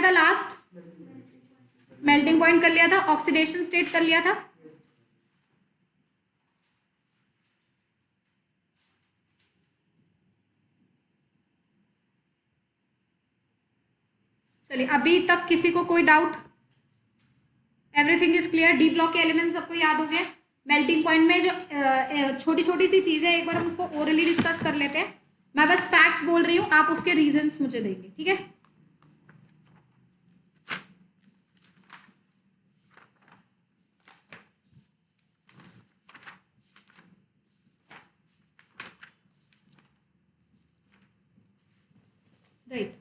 किया था last? Melting point कर लिया था, ऑक्सीडेशन स्टेट कर लिया था। चलिए, अभी तक किसी को कोई doubt? Everything is clear? D block के एलिमेंट्स सबको याद हो गए। मेल्टिंग पॉइंट में जो छोटी छोटी सी चीजें, एक बार हम उसको ओरली डिस्कस कर लेते हैं। मैं बस फैक्ट्स बोल रही हूँ, आप उसके रीजंस मुझे देंगे, ठीक है? राइट,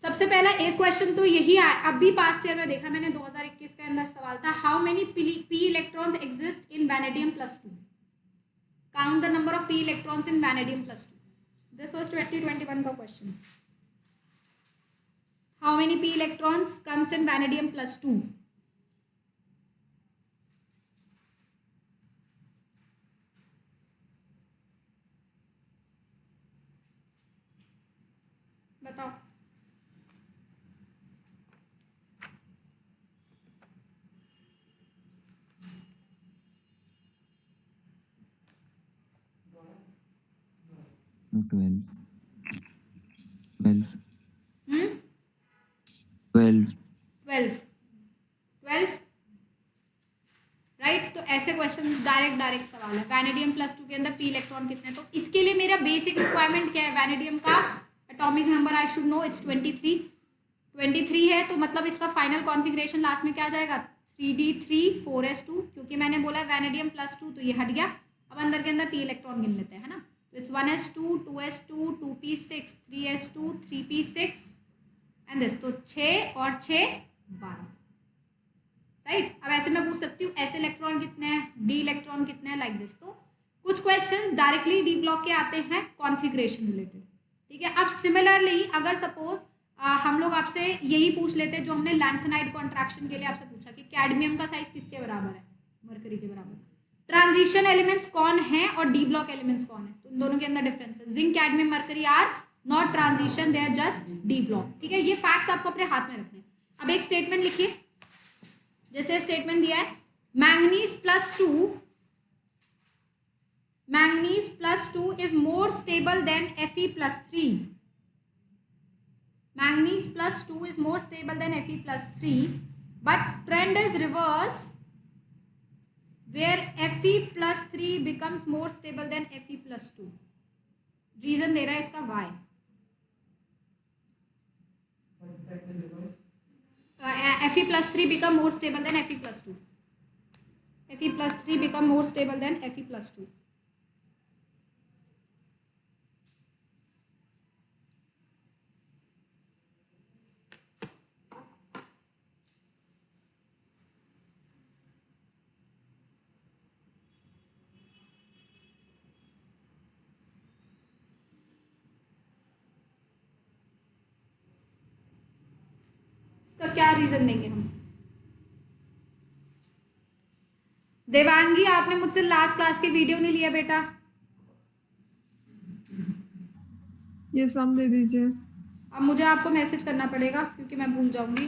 सबसे पहला एक क्वेश्चन तो यही आया, अभी पास्ट ईयर में देखा मैंने, 2021 के अंदर सवाल था, how many P electrons exist in vanadium +2? Count the number of P electrons in vanadium +2. This was 2021 का question. How many P electrons comes in vanadium +2? बताओ. ट्वेल्व. राइट, तो ऐसे क्वेश्चन डायरेक्ट सवाल है. वैनेडियम +2 के अंदर पी इलेक्ट्रॉन कितने? तो इसके लिए मेरा बेसिक रिक्वायरमेंट क्या है? वैनेडियम का atomic number I should know, it's 23 है. तो मतलब इसका फाइनल कॉन्फ़िगरेशन लास्ट में क्या आ जाएगा? 3d3 4s2, क्योंकि मैंने बोला वैनेडियम +2 तो ये हट गया. अब अंदर के अंदर पी इलेक्ट्रॉन गिन लेते हैं, है ना? तो it's 1s2 2s2 2p6 3s2 3p6 and this, तो 6 और 6 12. राइट, अब ऐसे मैं पूछ सकती हूँ एस इलेक्ट्रॉन कितने हैं, डी इलेक्ट्रॉन कितने हैं, लाइक दिस. तो कुछ क्वेश्चन डायरेक्टली डी ब्लॉक के आते हैं कॉन्फ़िगरेशन रिलेटेड, ठीक है? अब सिमिलरली अगर सपोज हम लोग आपसे यही पूछ लेते जो हमने लैंथेनाइड कॉन्ट्रैक्शन के लिए आपसे पूछा कि कैडमियम का साइज किसके बराबर है? मरकरी के बराबर. ट्रांजिशन एलिमेंट्स कौन है और डी ब्लॉक एलिमेंट्स कौन है? तो इन दोनों के अंदर डिफरेंस है. Zinc, cadmium, mercury are not transition, they are just D block, ठीक है? ये फैक्ट्स आपको अपने हाथ में रखने. अब एक स्टेटमेंट लिखिए, जैसे स्टेटमेंट दिया है, manganese +2 is more stable then Fe+3. Manganese +2 is more stable than Fe+3, but trend is reverse where Fe+3 becomes more stable than Fe+2. Reason दे रहा है इसका why. Fe+3 become more stable than Fe+2. Fe+3 become more stable than Fe+2. इसका क्या reason देंगे हम? देवांगी, आपने मुझसे लास्ट क्लास की वीडियो नहीं लिया बेटा? यस मैम, दे दीजिए. अब मुझे आपको मैसेज करना पड़ेगा क्योंकि मैं भूल जाऊंगी.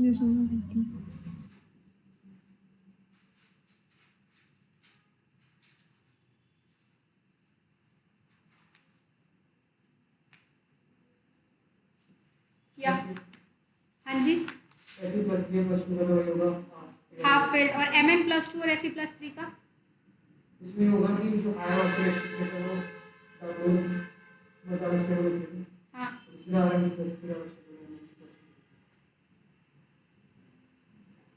Yes ma'am. या हाँ जी, हाफ फिल्ड. और Mn+2 और Fe+3 का इसमें होगा कि जो आया ऑक्सीडेशन हाँ,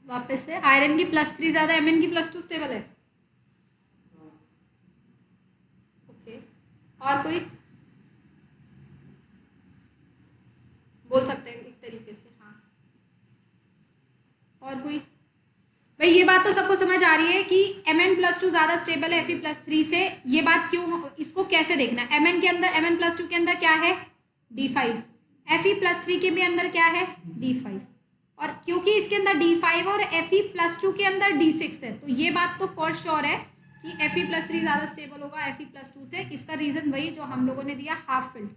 वापस से आयरन की +3 ज्यादा, Mn की +2 स्टेबल है. ओके, और कोई बोल सकते हैं एक तरीके से? हाँ, और कोई? भाई ये बात तो सबको समझ आ रही है कि Mn+2 ज्यादा स्टेबल है Fe+3 से. ये बात क्यों, इसको कैसे देखना है? Mn+2 के अंदर क्या है? D5. Fe+3 के भी अंदर क्या है? D5. और क्योंकि इसके अंदर D5 और Fe+2 के अंदर D6 है, तो ये बात तो फॉर श्योर है कि Fe+3 ज्यादा स्टेबल होगा Fe+2 से. इसका रीजन वही जो हम लोगों ने दिया, हाफ फिल्ड.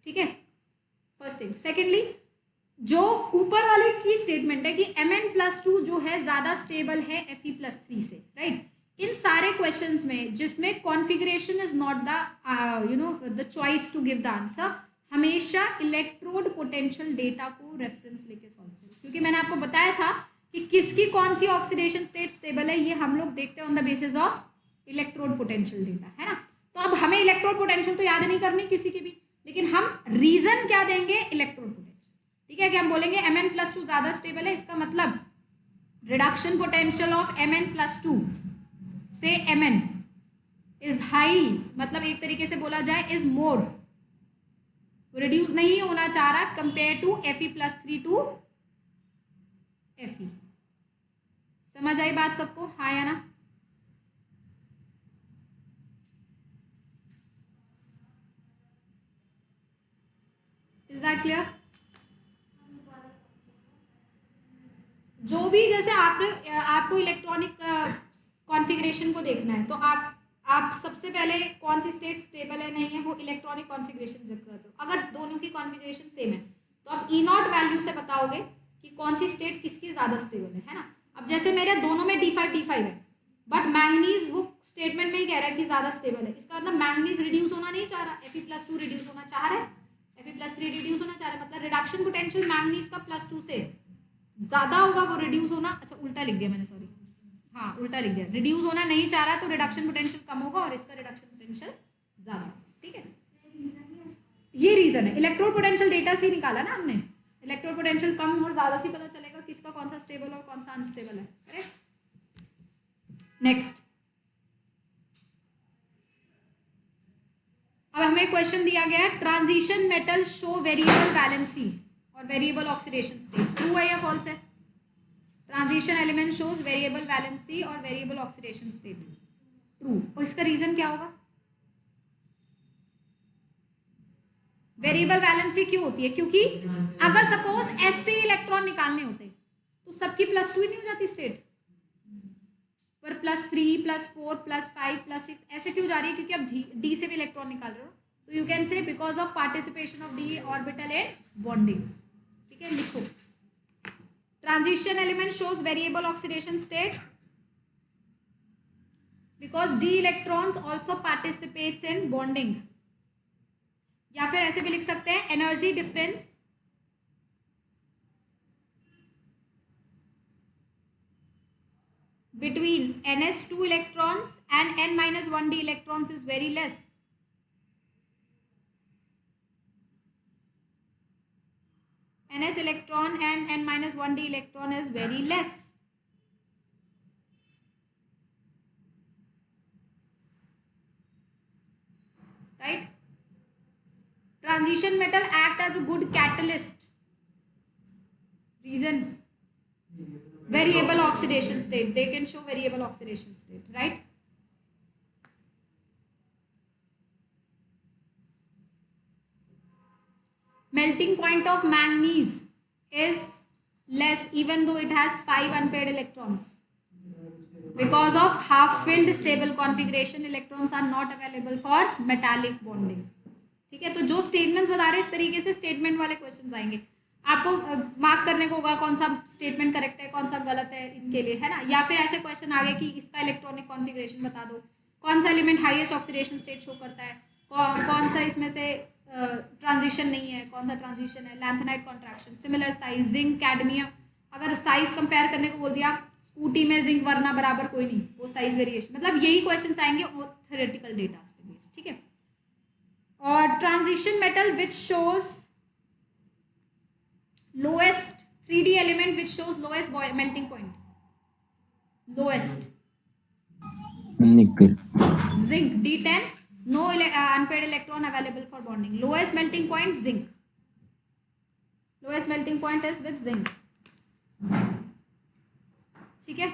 ठीक है, फर्स्ट थिंग। सेकेंडली, जो ऊपर वाले की स्टेटमेंट है कि Mn+2 जो है ज्यादा स्टेबल है Fe+3 से, राइट। इन सारे क्वेश्चंस में जिसमें configuration is not the the choice to give the answer, हमेशा इलेक्ट्रोड पोटेंशियल डेटा को रेफरेंस लेके सॉल्व करो, क्योंकि मैंने आपको बताया था कि किसकी कौन सी ऑक्सीडेशन स्टेट स्टेबल है, ये हम लोग देखते हैं on the basis of electrode potential data, है ना। तो अब हमें इलेक्ट्रोड पोटेंशियल तो याद नहीं करनी किसी की भी, लेकिन हम रीजन क्या देंगे, इलेक्ट्रोड पोटेंशियल, ठीक है। कि हम बोलेंगे Mn+2 ज्यादा स्टेबल है, इसका मतलब रिडक्शन पोटेंशियल ऑफ Mn+2 से Mn इज हाई, मतलब एक तरीके से बोला जाए इज मोर, रिड्यूस नहीं होना चाह रहा compare to Fe+3 to Fe। समझ आई बात सबको, हाँ या ना? Is that clear? जो भी जैसे आपको इलेक्ट्रॉनिक कॉन्फ़िगरेशन को देखना है, तो आप सबसे पहले कौन सी स्टेट स्टेबल है नहीं है वो इलेक्ट्रॉनिक कॉन्फ़िगरेशन चेक करते हो। अगर दोनों की कॉन्फ़िगरेशन सेम है तो आप E0 वैल्यू से बताओगे कि कौन सी स्टेट किसकी ज़्यादा स्टेबल है ना। अब जैसे मेरे दोनों में D5 है, बट मैंगनीज वो स्टेटमेंट में ही कह रहा है कि ज़्यादा स्टेबल है, इसका मतलब मैंगनीज रिड्यूस होना नहीं चाह रहा, Fe+2 रिड्यूस होना चाह रहा है, Fe+3 रिड्यूस होना चाह रहा है, मतलब रिडक्शन पोटेंशियल मैंगनीज का +2 से ज़्यादा होगा, वो रिड्यूस होना, अच्छा उल्टा लिख दिया मैंने, सॉरी, हाँ उल्टा लिख दिया, रिड्यूस होना नहीं चाह रहा तो रिडक्शन पोटेंशियल कम होगा और इसका रिडक्शन पोटेंशियल ज़्यादा, ठीक है। ये रीजन है, इलेक्ट्रोड पोटेंशियल डेटा से निकाला ना हमने, इलेक्ट्रोड पोटेंशियल कम और ज़्यादा से पता चलेगा किसका कौन सा स्टेबल और कौन सा अनस्टेबल है, करेक्ट। नेक्स्ट, अब हमें क्वेश्चन दिया गया है, transition metal show variable valency और वेरिएबल ऑक्सीडेशन स्टेट, ट्रू है या फॉल्स है? Transition element shows variable valency और वेरिएबल ऑक्सीडेशन स्टेट, ट्रू। और इसका रीजन क्या होगा? वेरिएबल वैलेंसी क्यों होती है? क्योंकि अगर सपोज ऐसे इलेक्ट्रॉन निकालने होते तो सबकी +2 ही नहीं हो जाती स्टेट, पर +3 +4 +5 +6 ऐसे क्यों जा रही है? क्योंकि अब डी से भी इलेक्ट्रॉन निकाल रहे हो, तो you can say because of participation of D orbital in bonding, ठीक है। लिखो, transition element shows variable oxidation state because D electrons also participates in bonding, या फिर ऐसे भी लिख सकते हैं energy difference between ns2 electrons and n-1d electrons is very less. ns electron and n-1d electron is very less, right? Transition metal act as a good catalyst. Reason, variable oxidation state, they can show variable oxidation state, right? Melting point of manganese is less even though it has 5 unpaired electrons because of half filled stable configuration, electrons are not available for metallic bonding, ठीक है। तो जो statement बता रहे हैं इस तरीके से स्टेटमेंट वाले क्वेश्चन आएंगे, आपको मार्क करने को होगा कौन सा स्टेटमेंट करेक्ट है कौन सा गलत है इनके लिए, है ना। या फिर ऐसे क्वेश्चन आ गए कि इसका इलेक्ट्रॉनिक कॉन्फ़िगरेशन बता दो, कौन सा element highest oxidation state show करता है, कौन सा इसमें से ट्रांजिशन नहीं है, कौन सा ट्रांजिशन है, lanthanide contraction, similar size, zinc, cadmium, अगर साइज कंपेयर करने को बोल दिया, स्कूटी में जिंक वरना बराबर कोई नहीं, वो साइज वेरिएशन, मतलब यही क्वेश्चन आएंगे थ्योरेटिकल डेटा पे बेस्ड, ठीक है। और transition metal which shows lowest 3D element which shows lowest melting point, lowest nickel, zinc, D10, no unpaired electron available for bonding, lowest melting point zinc, lowest melting point is with zinc, ठीक है।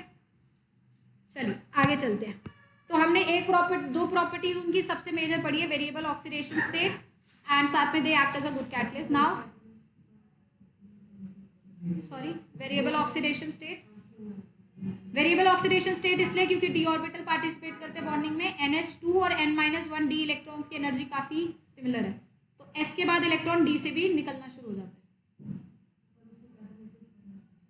चलिए आगे चलते हैं। तो हमने दो properties उनकी सबसे मेजर पढ़ी है, वेरिएबल ऑक्सीडेशन स्टेट एंड साथ में they act as a good catalyst. Now sorry, variable oxidation state, variable oxidation state इसलिए क्योंकि डी ऑर्बिटल पार्टिसिपेट करते हैं बॉन्डिंग में, NH2 और n-1d इलेक्ट्रॉन्स की एनर्जी काफी सिमिलर है, तो एस के बाद इलेक्ट्रॉन डी से भी निकलना शुरू हो जाता है।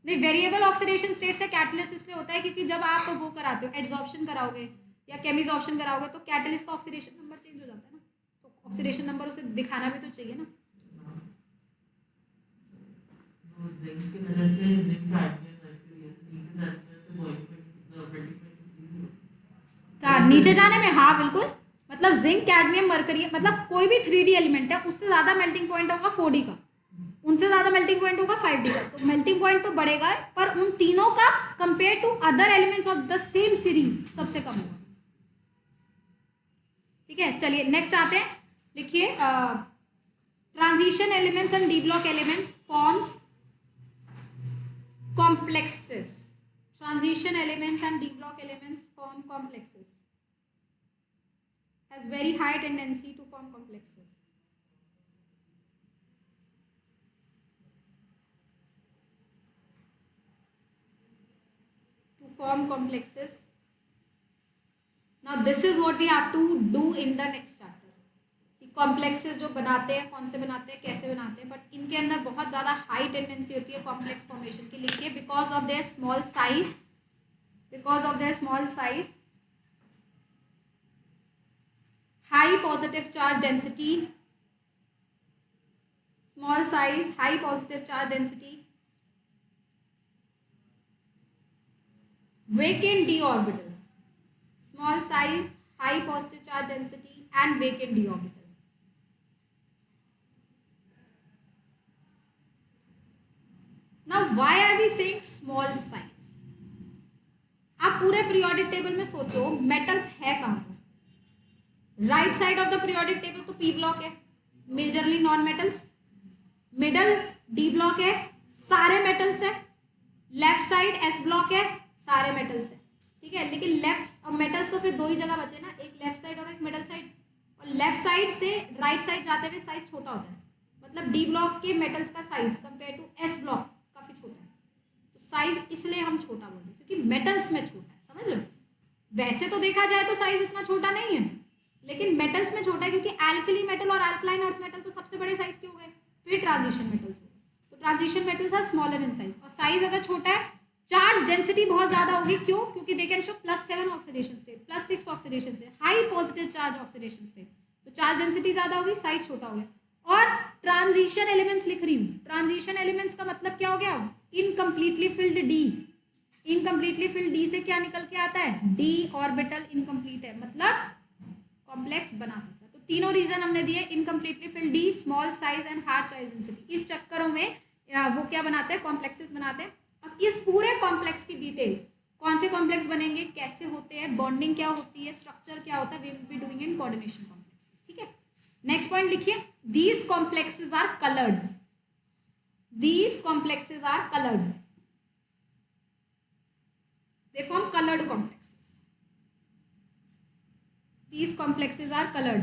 नहीं, वेरिएबल ऑक्सीडेशन स्टेट से कैटलिस्ट इसलिए होता है क्योंकि जब आप वो कराते हो एड्सॉर्प्शन कराओगे या केमिसॉर्प्शन कराओगे तो कैटलिस्ट का ऑक्सीडेशन नंबर चेंज हो जाता है ना, तो ऑक्सीडेशन नंबर उसे दिखाना भी तो चाहिए ना। जिंक की वजह से जिंक कैडमियम मरकरी नीचे जाता है तो बॉयफ्रेंड ऑपरेटिंग नीचे जाने में, हाँ बिल्कुल, मतलब जिंक कैडमियम मरकरी मतलब कोई भी 3D एलिमेंट है उससे ज्यादा मेल्टिंग पॉइंट होगा 4D का, उनसे ज्यादा मेल्टिंग पॉइंट होगा 5D का, तो मेल्टिंग पॉइंट तो बढ़ेगा पर उन तीनों का compare to other elements of the same series सबसे कम होगा। ठीक है, चलिए नेक्स्ट आते हैं, लिखिए transition elements and D block elements forms complexes. Transition elements and d block elements form complexes. Has very high tendency to form complexes. To form complexes. Now this is what we have to do in the next chapter. Complexes जो बनाते हैं, कौन से बनाते हैं, कैसे बनाते हैं, बट इनके अंदर बहुत ज़्यादा हाई टेंडेंसी होती है कॉम्प्लेक्स फॉर्मेशन की। लिखिए because of their small size, because of their small size, high positive charge density, small size high positive charge density, vacant d orbital, small size high positive charge density and vacant d orbital. Now why are we saying small size? आप पूरे periodic table में सोचो metals है कहाँ पर? Right side of the periodic table तो P block है, majorly non metals, middle D block है, सारे मेटल्स है, लेफ्ट साइड एस ब्लॉक है, सारे मेटल्स है। ठीक है, लेकिन लेफ्ट और मेटल्स तो फिर दो ही जगह बचे ना, एक लेफ्ट साइड और एक मिडल साइड, और लेफ्ट साइड से राइट साइड जाते हुए साइज छोटा होता है, मतलब डी ब्लॉक के मेटल्स का size compare to S block काफी छोटा है, तो साइज इसलिए हम छोटा बोल रहे हैं क्योंकि मेटल्स में छोटा है, समझ लो। वैसे तो देखा जाए तो साइज इतना छोटा नहीं है, लेकिन मेटल्स में छोटा है क्योंकि एल्कली मेटल और अल्कलाइन अर्थ मेटल तो सबसे बड़े साइज के हो गए, फिर ट्रांजिशन मेटल्स हो गए, तो transition metals are smaller in size, और साइज अगर छोटा है चार्ज डेंसिटी बहुत ज्यादा होगी, क्यों? क्योंकि they can show +7 oxidation state, +6 oxidation state, high positive charge oxidation state, तो चार्ज डेंसिटी ज्यादा होगी, साइज छोटा हो गया। और ट्रांजिशन एलिमेंट्स लिख रही हूँ, ट्रांजिशन एलिमेंट्स का मतलब क्या हो गया? Incompletely field D, incompletely field D से क्या निकल के आता है? डी ऑर्बिटल इनकम्प्लीट है, मतलब कॉम्प्लेक्स बना सकता है। तो तीनों रीजन हमने दिए, incompletely field D, small size and hard charge density. इस चक्करों में वो क्या बनाते हैं? कॉम्प्लेक्सेस बनाते हैं। अब इस पूरे कॉम्प्लेक्स की डिटेल, कौन से कॉम्प्लेक्स बनेंगे, कैसे होते हैं, बॉन्डिंग क्या होती है, स्ट्रक्चर क्या होता है, we will be doing in coordination complexes. ठीक है, नेक्स्ट पॉइंट लिखिए, these complexes are coloured, these complexes are coloured, they form colored complexes, these complexes are colored।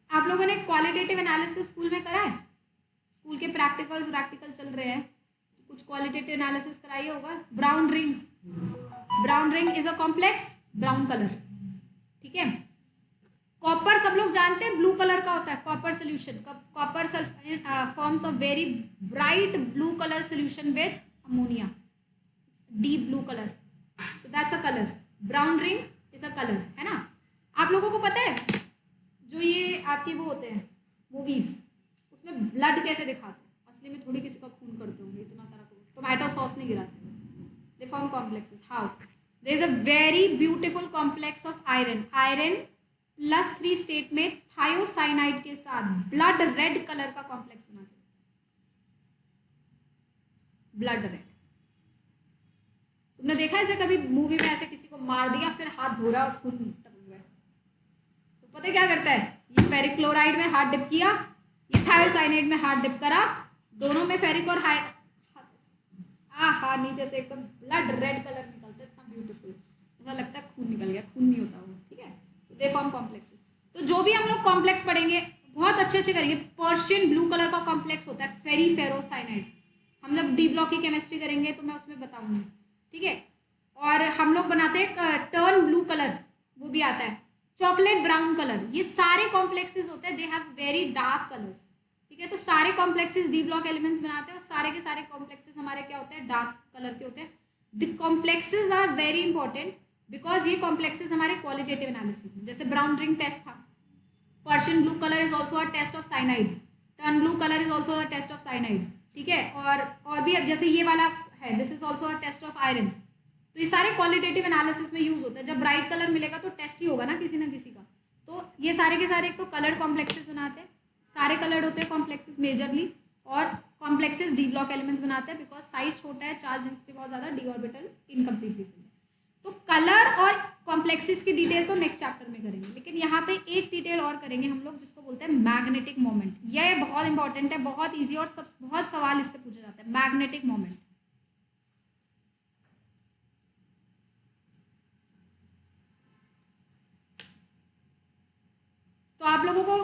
आप लोगों ने क्वालिटेटिव एनालिसिस स्कूल में करा है? स्कूल के प्रैक्टिकल चल रहे हैं, कुछ क्वालिटेटिव एनालिसिस कराइए होगा। Brown ring, brown ring is a complex, brown colour. ठीक है, कॉपर सब लोग जानते हैं ब्लू कलर का होता है, copper solution, copper forms of very bright blue colour solution with ammonia, deep blue colour, so that's a colour. Brown ring is a colour, है ना। आप लोगों को पता है जो ये आपके वो होते हैं मूवीज, उसमें ब्लड कैसे दिखाते हैं? असली में थोड़ी किसी का खून करते होंगे, इतना सारा टोमेटो सॉस नहीं गिराते, they form complexes. How? There is a very beautiful complex of iron, iron +3 state में थायोसाइनाइड के साथ ब्लड रेड कलर का कॉम्प्लेक्स बनाते हैं, ब्लड रेड। तुमने देखा ऐसे कभी मूवी में, ऐसे किसी को मार दिया फिर हाथ धो रहा और खून टपक रहा है, तो पता है क्या करता है? ये फेरिक क्लोराइड में हाथ डिप किया, ये थायोसाइनाइड में हाथ डिप करा, दोनों में फेरिक और नीचे से एकदम ब्लड रेड कलर निकलता है, इतना ब्यूटीफुल, ऐसा लगता है खून निकल गया, खून नहीं होता वो। ठीक है, दे फॉर्म कॉम्प्लेक्सेस। तो जो भी हम लोग कॉम्प्लेक्स पढ़ेंगे बहुत अच्छे करेंगे। पर्शियन ब्लू कलर का कॉम्प्लेक्स होता है फेरी फेरोसाइनाइड, हम जब डी ब्लॉक की केमिस्ट्री करेंगे तो मैं उसमें बताऊंगी। ठीक है, और हम लोग बनाते हैं टर्न ब्लू कलर, वो भी आता है। चॉकलेट ब्राउन कलर, ये सारे कॉम्प्लेक्सेस होते हैं, they have very dark colours, ठीक है। तो सारे कॉम्प्लेक्सेस डी ब्लॉक एलिमेंट्स बनाते हैं और सारे के सारे कॉम्प्लेक्सेस हमारे क्या होते हैं, डार्क कलर के होते हैं। The complexes are very important because ये कॉम्प्लेक्सेस हमारे क्वालिटेटिव एनालिसिस में, जैसे ब्राउन रिंग टेस्ट था, Persian blue colour is also a test of cyanide, turn blue colour is also a test of cyanide, ठीक है। और भी जैसे ये वाला है, this is also a test of iron. तो ये सारे क्वालिटेटिव एनालिसिस में यूज होते हैं। जब ब्राइट कलर मिलेगा तो टेस्ट ही होगा ना किसी का। तो ये सारे के सारे एक तो कलर्ड कॉम्प्लेक्सेस बनाते हैं, सारे कलर्ड होते हैं कॉम्प्लेक्सेस मेजरली, और कॉम्प्लेक्सेस डी ब्लॉक एलिमेंट्स बनाते हैं बिकॉज साइज छोटा है, चार्ज डेंसिटी बहुत ज़्यादा, डी ऑर्बिटल इनकम्प्लीटली फिल्ड है। तो कलर और कॉम्प्लेक्सेस की डिटेल तो नेक्स्ट चैप्टर में करेंगे, लेकिन यहाँ पे एक डिटेल और करेंगे हम लोग जिसको बोलते हैं मैग्नेटिक मोमेंट। यह बहुत इंपॉर्टेंट है, बहुत ईजी और सब बहुत सवाल इससे पूछा जाता है, मैग्नेटिक मोमेंट। तो आप लोगों को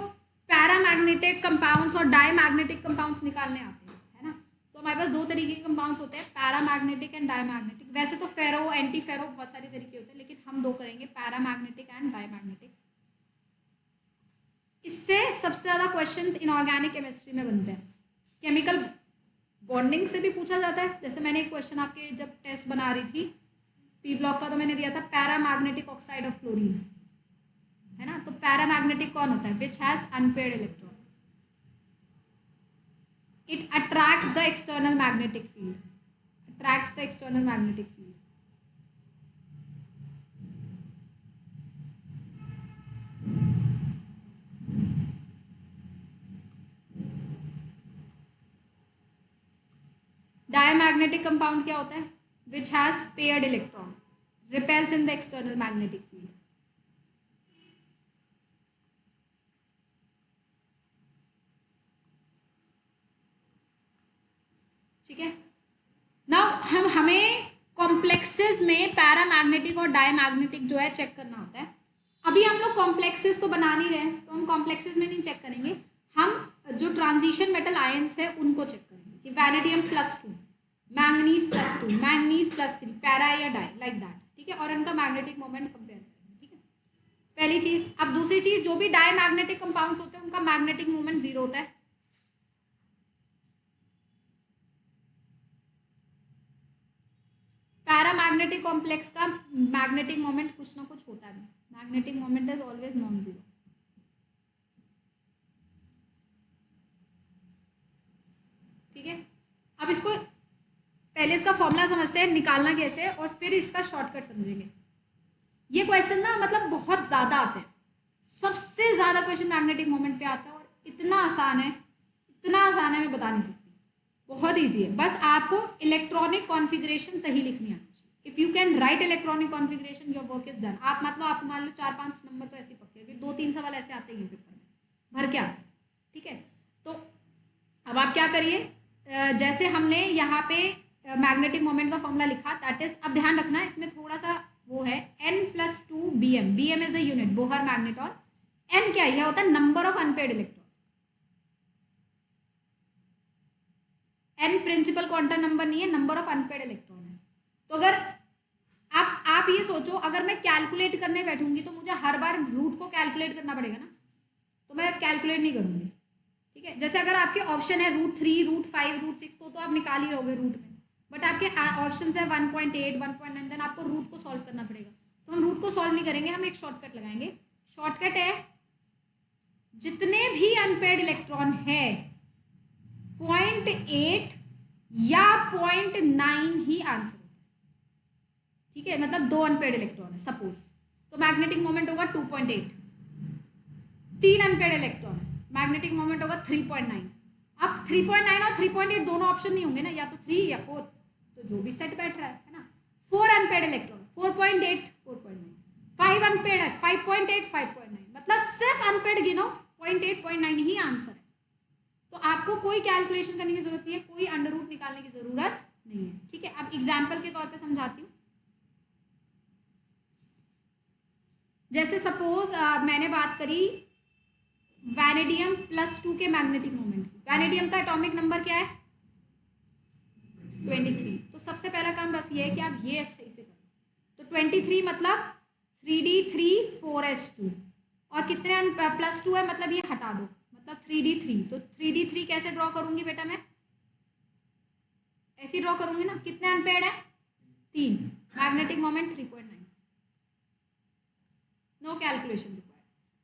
पैरामैग्नेटिक कंपाउंड्स और डायमैग्नेटिक कंपाउंड्स निकालने आते हैं, है ना। तो हमारे पास दो तरीके के कंपाउंड्स होते हैं, पैरामैग्नेटिक एंड डायमैग्नेटिक। वैसे तो फेरो, एंटी फेरो, बहुत सारे तरीके होते हैं, लेकिन हम दो करेंगे, पैरामैग्नेटिक एंड डायमैग्नेटिक। इससे सबसे ज़्यादा क्वेश्चंस इनऑर्गेनिक केमिस्ट्री में बनते हैं। केमिकल बॉन्डिंग से भी पूछा जाता है, जैसे मैंने एक क्वेश्चन आपके जब टेस्ट बना रही थी पी ब्लॉक का, तो मैंने दिया था पैरामैग्नेटिक ऑक्साइड ऑफ क्लोरीन, है ना। तो पैरामैग्नेटिक कौन होता है, which has unpaired electron, it attracts the external magnetic field, attracts the external magnetic field. Diamagnetic compound क्या होता है, which has paired electron, repels in the external magnetic field. ठीक है। नाउ हमें कॉम्प्लेक्सेस में पैरामैग्नेटिक और डायमैग्नेटिक जो है चेक करना होता है। अभी हम लोग कॉम्प्लेक्सेस तो बना नहीं रहे हैं, तो हम कॉम्प्लेक्सेस में नहीं चेक करेंगे, हम जो ट्रांजिशन मेटल आयंस है उनको चेक करेंगे कि वैनेडियम +2, मैंगनीज +2, मैंगनीज +3, पैरा या डाई, लाइक दैट, ठीक है। और उनका मैग्नेटिक मोमेंट कंपेयर करेंगे, ठीक है, पहली चीज। अब दूसरी चीज, जो भी डायमैग्नेटिक कंपाउंड्स होते हैं उनका मैग्नेटिक मोमेंट 0 होता है। पैरामैग्नेटिक कॉम्प्लेक्स का मैग्नेटिक मोमेंट कुछ ना कुछ होता है, magnetic moment is always non zero, ठीक है। अब इसको पहले इसका फॉर्मूला समझते हैं, निकालना कैसे है, और फिर इसका शॉर्टकट समझेंगे। ये क्वेश्चन ना मतलब बहुत ज़्यादा आते हैं, सबसे ज़्यादा क्वेश्चन मैग्नेटिक मोमेंट पे आता है, और इतना आसान है, इतना आसान है मैं बता नहीं सकती, बहुत ईजी है। बस आपको इलेक्ट्रॉनिक कॉन्फ़िगरेशन सही लिखनी है। If you can write electronic configuration, your work is done. आप मतलब आप मान लो 4-5 नंबर तो ऐसे पक्के, क्योंकि 2-3 सवाल ऐसे आते ही हैं पेपर में, भर के आते हैं, ठीक है। तो अब आप क्या करिए, जैसे हमने यहाँ पे मैग्नेटिक मोमेंट का फॉर्मूला लिखा, दैट इज, अब ध्यान रखना इसमें थोड़ा सा वो है, n+2 bm, bm is the unit, Bohr magneton. n क्या है, यह होता है number of unpaired electron. n principal quantum number नहीं है, नंबर ऑफ अनपेयर्ड इलेक्ट्रॉन है। तो अगर आप ये सोचो, अगर मैं कैलकुलेट करने बैठूंगी तो मुझे हर बार रूट को कैलकुलेट करना पड़ेगा ना, तो मैं कैलकुलेट नहीं करूंगी, ठीक है। जैसे अगर आपके ऑप्शन है √3, √5, √6, तो आप निकाल ही रहोगे रूट में, बट आपके ऑप्शन है 1.8, 1.9, देन आपको रूट को सॉल्व करना पड़ेगा। तो हम रूट को सॉल्व नहीं करेंगे, हम एक शॉर्टकट लगाएंगे। शॉर्टकट है, जितने भी अनपेयर्ड इलेक्ट्रॉन है 0.8 या 0.9 ही आंसर होता है, ठीक है। मतलब 2 अनपेयर्ड इलेक्ट्रॉन है सपोज, तो मैग्नेटिक मोमेंट होगा 2.8। 3 अनपेयर्ड इलेक्ट्रॉन है, मैग्नेटिक मोमेंट होगा 3.9। अब 3.9 और 3.8 दोनों ऑप्शन नहीं होंगे ना, या तो 3 या 4, तो जो भी सेट बैठ रहा है ना। 4 अनपेयर्ड इलेक्ट्रॉन, 4.8, 4.9, 5 अनपेयर्ड है, 5.8, 5.9, मतलब सिर्फ अनपेयर्ड गिनो, 0.8, 0.9 ही आंसर है। तो आपको कोई कैलकुलेशन करने की जरूरत नहीं है, कोई अंडर रूट निकालने की जरूरत नहीं है, ठीक है। अब एग्जाम्पल के तौर पे समझाती हूँ। जैसे सपोज मैंने बात करी वैनेडियम +2 के मैग्नेटिक मोमेंट की। वैनेडियम का एटॉमिक नंबर क्या है, 23। तो सबसे पहला काम बस ये है कि आप ये सही से करो। तो 23 मतलब 3d3 4s2 और कितने +2 है, मतलब ये हटा दो, मतलब 3d3। तो 3d3 कैसे ड्रॉ करूंगी बेटा मैं, ऐसे ड्रॉ करूंगी ना। कितने एम्पेयर है, 3, magnetic moment 3.9, no calculation required.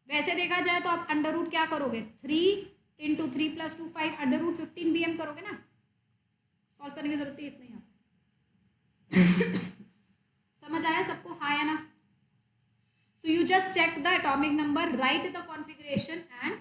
वैसे देखा जाए तो आप अंडर रूट क्या करोगे, 3 × 3 + 2 5, अंडर रूट 15 bm करोगे ना, सॉल्व करने की जरूरत है इतना ही आप। समझ आया सबको, हाँ या ना। So you just check the atomic number, right the configuration and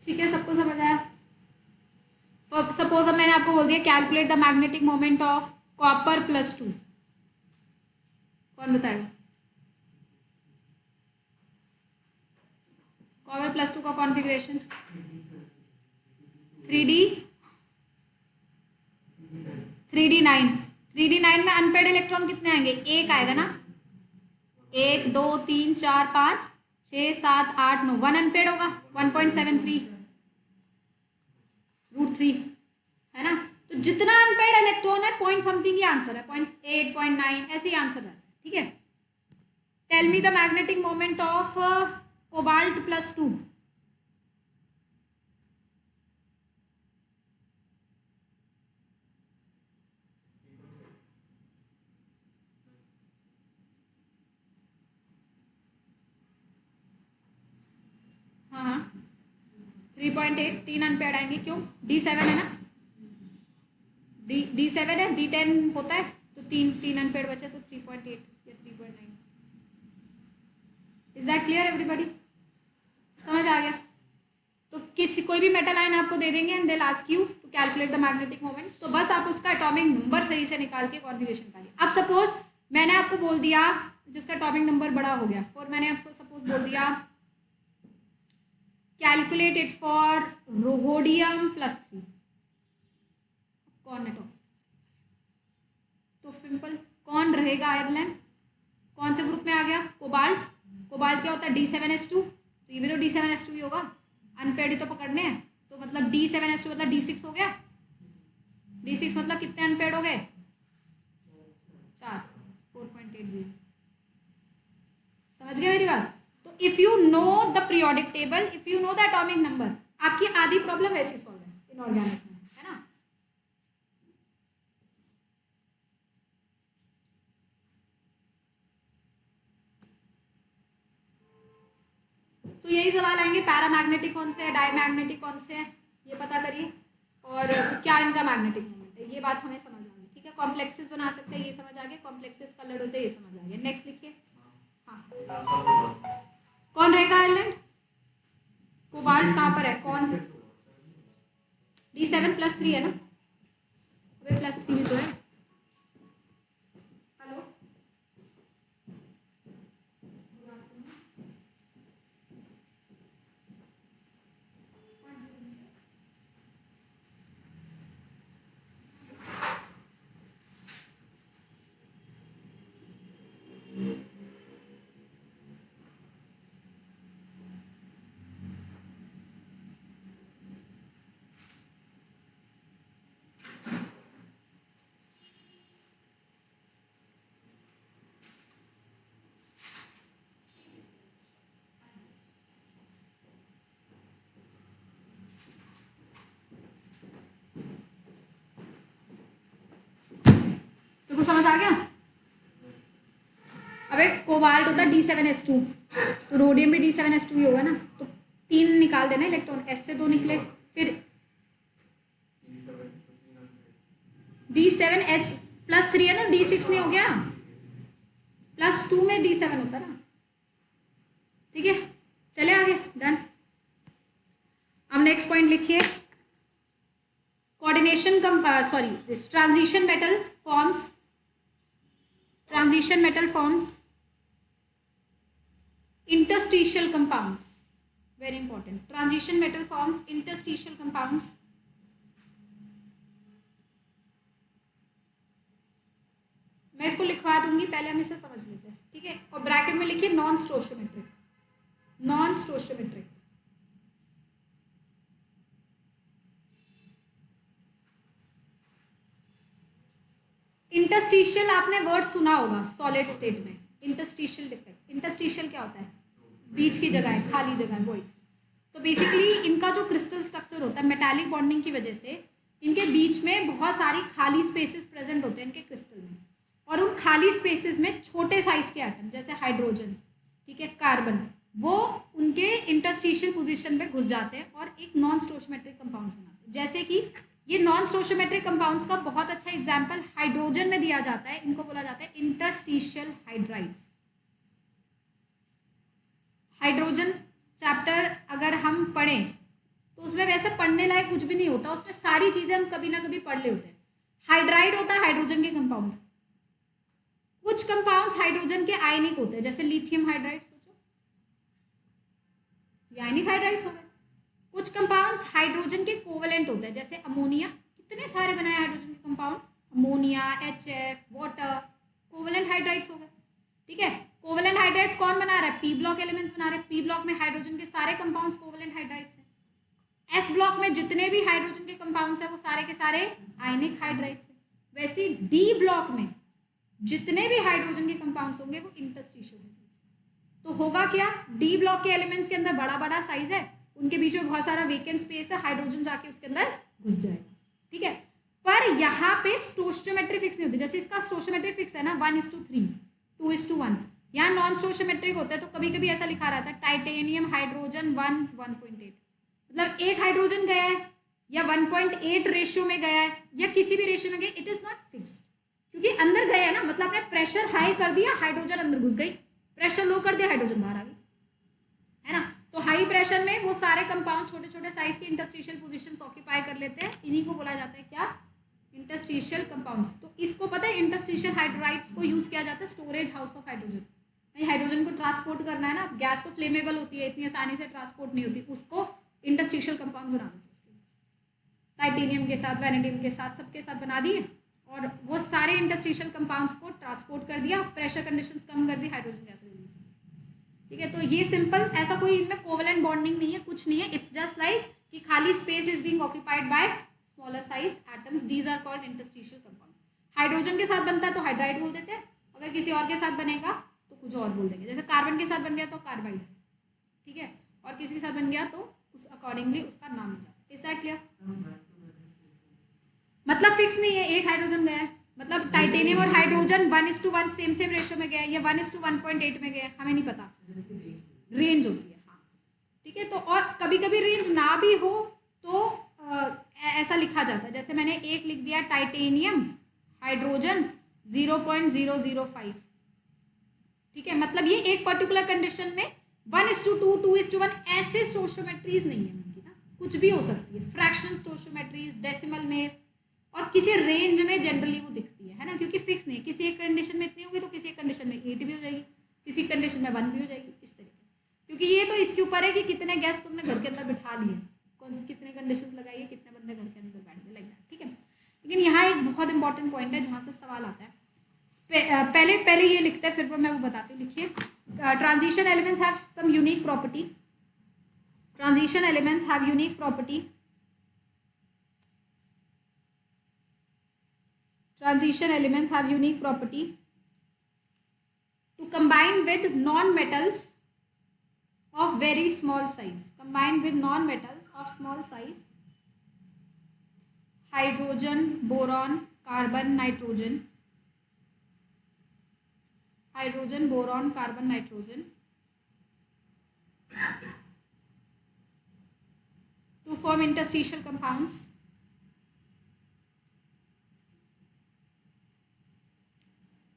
ठीक है, सबको समझ आया। सपोज अब मैंने आपको बोल दिया calculate the magnetic moment of copper +2, कौन बताएगा, कॉपर +2 का कॉन्फ़िगरेशन 3d9। 3d9 में अनपेड इलेक्ट्रॉन कितने आएंगे, एक आएगा ना, 1 2 3 4 5 6 7 8 9, 1 अनपेड होगा, 1.73 √3 है ना। तो जितना अनपेड इलेक्ट्रॉन है पॉइंट समथिंग ही आंसर है, 0.8 0.9 ऐसे ही आंसर रहता है, ठीक है। Tell me the magnetic moment of cobalt +2, हाँ 3.8, 3 अनपेड आएंगे, क्यों, D7 है ना, D7 है, D10 होता है, तो 3 अनपेड बचे, तो 3.8 या 3.9। इज दैट क्लियर एवरीबॉडी, समझ आ गया। तो किसी कोई भी मेटल आयन आपको दे देंगे and they ask you to calculate the magnetic moment, तो बस आप उसका एटॉमिक नंबर सही से निकाल के कॉन्फ़िगरेशन निकालिए। अब सपोज मैंने आपको बोल दिया जिसका एटॉमिक नंबर बड़ा हो गया, और मैंने आपको सपोज बोल दिया कैलकुलेट इट फॉर रोहोडियम +3, कौन एटॉमिक, तो सिंपल कौन रहेगा आयरलैंड, कौन से ग्रुप में आ गया, कोबाल्ट। कोबाल्ट क्या होता है, D7S2, तो ये भी तो D7S2 ही होगा, अनपेड ही तो पकड़ने हैं, तो मतलब D7S2 मतलब D6 हो गया। D6 मतलब कितने अनपेड हो गए, 4, 4.8 bm। समझ गए मेरी बात। तो if you know the periodic table, if you know the atomic number, आपकी आधी प्रॉब्लम वैसे सॉल्व है इनऑर्गेनिक में, है ना। तो यही सवाल आएंगे, पैरामैग्नेटिक कौन से है, डायमैग्नेटिक कौन से है, ये पता करिए, और क्या इनका मैग्नेटिक मोमेंट है, ये बात हमें समझ आ गई, ठीक है। कॉम्प्लेक्सेस बना सकते हैं, ये समझ आ गया, कॉम्प्लेक्सेस कलर्ड होते हैं, ये समझ आ गया। नेक्स्ट लिखिए, हाँ कौन रहेगा आयरलैंड, कोबाल्ट कहाँ पर है, कौन, D7 +3 है ना, अबे +3 भी तो है, हेलो तो समझ आ गया। अबे कोबाल्ट होता है D7S2, तो रोडियम भी D7S2 ही होगा ना, तो 3 निकाल देना इलेक्ट्रॉन, S से 2 निकले, फिर D7S +3 है ना, D6 नहीं हो गया, +2 में D7 होता ना, ठीक है। चले आगे, डन। अब नेक्स्ट पॉइंट लिखिए, coordination transition metal forms interstitial compounds, very important, transition metal forms interstitial compounds मैं इसको लिखवा दूंगी, पहले हम इसे समझ लेते हैं, ठीक है। और ब्रैकेट में लिखिए non stoichiometric, non stoichiometric. Interstitial आपने वर्ड सुना होगा सॉलिड स्टेट में, इंटरस्टिशियल डिफेक्ट। इंटरस्टिशियल क्या होता है? बीच की जगह है, खाली जगह है, वॉइड्स। तो बेसिकली इनका जो क्रिस्टल स्ट्रक्चर होता है, मेटालिक बॉन्डिंग की वजह से इनके बीच में बहुत सारी खाली स्पेसेस प्रेजेंट होते हैं इनके क्रिस्टल में, और उन खाली स्पेसेस में छोटे साइज के एटम जैसे हाइड्रोजन, ठीक है, कार्बन, वो उनके इंटरस्टिशियल पोजीशन पे घुस जाते हैं और एक नॉन स्टोशियोमेट्रिक कंपाउंड्स बनाते हैं। जैसे कि ये नॉन स्टोशियोमेट्रिक कंपाउंड्स का बहुत अच्छा एग्जांपल हाइड्रोजन में दिया जाता है, इनको बोला जाता है इंटरस्टिशियल हाइड्राइड्स। हाइड्रोजन चैप्टर अगर हम पढ़ें तो उसमें वैसे पढ़ने लायक कुछ भी नहीं होता, उसमें सारी चीजें हम कभी ना कभी पढ़ ले होते हैं। हाइड्राइड होता है हाइड्रोजन के कंपाउंड, कुछ कंपाउंड्स हाइड्रोजन के आयनिक होते हैं, जैसे लिथियम हाइड्राइड, सोचो ये आयनिक हाइड्राइड्स हो गए। कुछ कंपाउंड्स हाइड्रोजन के कोवेलेंट होते हैं, जैसे अमोनिया, कितने सारे बनाए हाइड्रोजन के compound, ammonia, HF, water, covalent hydrides हो गए, ठीक है। कोवेलेंट हाइड्राइड्स कौन बना रहा है? पी ब्लॉक एलिमेंट्स बना रहे हैं। पी ब्लॉक में हाइड्रोजन के सारे कंपाउंड्स कोवेलेंट हाइड्राइड्स हैं। एस ब्लॉक में जितने भी हाइड्रोजन के कंपाउंड्स हैं वो सारे के सारे आयनिक हाइड्राइड्स हैं। वैसे डी ब्लॉक में जितने भी हाइड्रोजन के कंपाउंड्स होंगे वो इंटरस्टिशियल हाइड्राइड्स। तो होगा क्या, डी ब्लॉक के एलिमेंट्स के अंदर बड़ा बड़ा साइज है, उनके बीच में बहुत सारा वेकेंट स्पेस है, हाइड्रोजन जाके उसके अंदर घुस जाएगा, ठीक है। पर यहाँ पे स्टोशियोमेट्री फिक्स नहीं होती, जैसे इसका स्टोशियोमेट्री फिक्स है ना 1:3, 2:1। यहाँ नॉन स्टोशियोमेट्रिक होता है, तो कभी कभी ऐसा लिखा रहता है टाइटेनियम हाइड्रोजन 1:1.8, मतलब एक हाइड्रोजन गया है या 1.8 रेशियो में गया है या किसी भी रेशियो में गया, इट इज नॉट फिक्स्ड, क्योंकि अंदर गया है ना, मतलब आपने प्रेशर हाई कर दिया, हाइड्रोजन अंदर घुस गई, प्रेशर लो कर दिया, हाइड्रोजन बाहर आ गई, है ना। तो हाई प्रेशर में वो सारे कंपाउंड छोटे छोटे साइज के इंटरस्टिशियल पोजीशंस ऑक्यूपाई कर लेते हैं, इन्हीं को बोला जाता है क्या, इंटरस्टिशियल कंपाउंड्स। तो इसको पता है इंटरस्टिशियल हाइड्राइड्स को यूज किया जाता है storage house of hydrogen. Hydrogen को ट्रांसपोर्ट करना है ना, गैस तो फ्लेमेबल होती है, इतनी आसानी से ट्रांसपोर्ट नहीं होती, उसको इंटरस्टिशियल कंपाउंड बना देते हैं उसके टाइटेनियम के साथ, वैनेडियम के साथ, सबके साथ बना दिए, और वो सारे इंटरस्टिशियल कंपाउंड्स को ट्रांसपोर्ट कर दिया, प्रेशर कंडीशंस कम कर दी, हाइड्रोजन गैस रिलीज हो गई, ठीक है। तो ये सिंपल, ऐसा कोई इनमें कोवेलेंट बॉन्डिंग नहीं है, कुछ नहीं है, इट्स जस्ट लाइक कि खाली space is being occupied by smaller size atoms, these are called interstitial compounds. Hydrogen के साथ बनता है तो हाइड्राइड बोल देते हैं, अगर किसी और के साथ बनेगा तो कुछ और बोल देंगे, जैसे कार्बन के साथ बन गया तो कार्बाइड, ठीक है, और किसी के साथ बन गया तो उस अकॉर्डिंगली उसका नाम हो जाता है। Is that clear? मतलब फिक्स नहीं है, एक हाइड्रोजन गया है, मतलब टाइटेनियम और हाइड्रोजन 1:1 सेम सेम रेशियो में गया है या 1:1.8 में गया है, हमें नहीं पता, रेंज होती है, हाँ, ठीक है। तो और कभी कभी रेंज ना भी हो तो ऐसा लिखा जाता है, जैसे मैंने एक लिख दिया टाइटेनियम हाइड्रोजन 0.005, ठीक है, मतलब ये एक पर्टिकुलर कंडीशन में 1:2, 2:1 ऐसे स्टोशियोमेट्रीज नहीं है उनकी ना, कुछ भी हो सकती है, फ्रैक्शनल स्टोशियोमेट्रीज, डेसिमल में, और किसी रेंज में जनरली वो दिखती है ना, क्योंकि फिक्स नहीं है, किसी एक कंडीशन में इतनी होगी तो किसी एक कंडीशन में 8 भी हो जाएगी, किसी कंडीशन में 1 भी हो जाएगी, इस तरीके, क्योंकि ये तो इसके ऊपर है कि कितने गैस तुमने घर के अंदर बिठा लिए, कौन सी कितने कंडीशन लगाई है, कितने बंदे घर के अंदर बैठ गए, लाइक दैट, ठीक है। लेकिन यहाँ एक बहुत इंपॉर्टेंट पॉइंट है जहाँ से सवाल आता है, पहले ये लिखते हैं फिर मैं वो बताती हूँ। लिखिए, transition elements have some unique property, transition elements have unique property, transition elements have unique property to combine with non-metals of very small size, combined with non-metals of small size, hydrogen, boron, carbon, nitrogen, hydrogen, boron, carbon, nitrogen, to form interstitial compounds.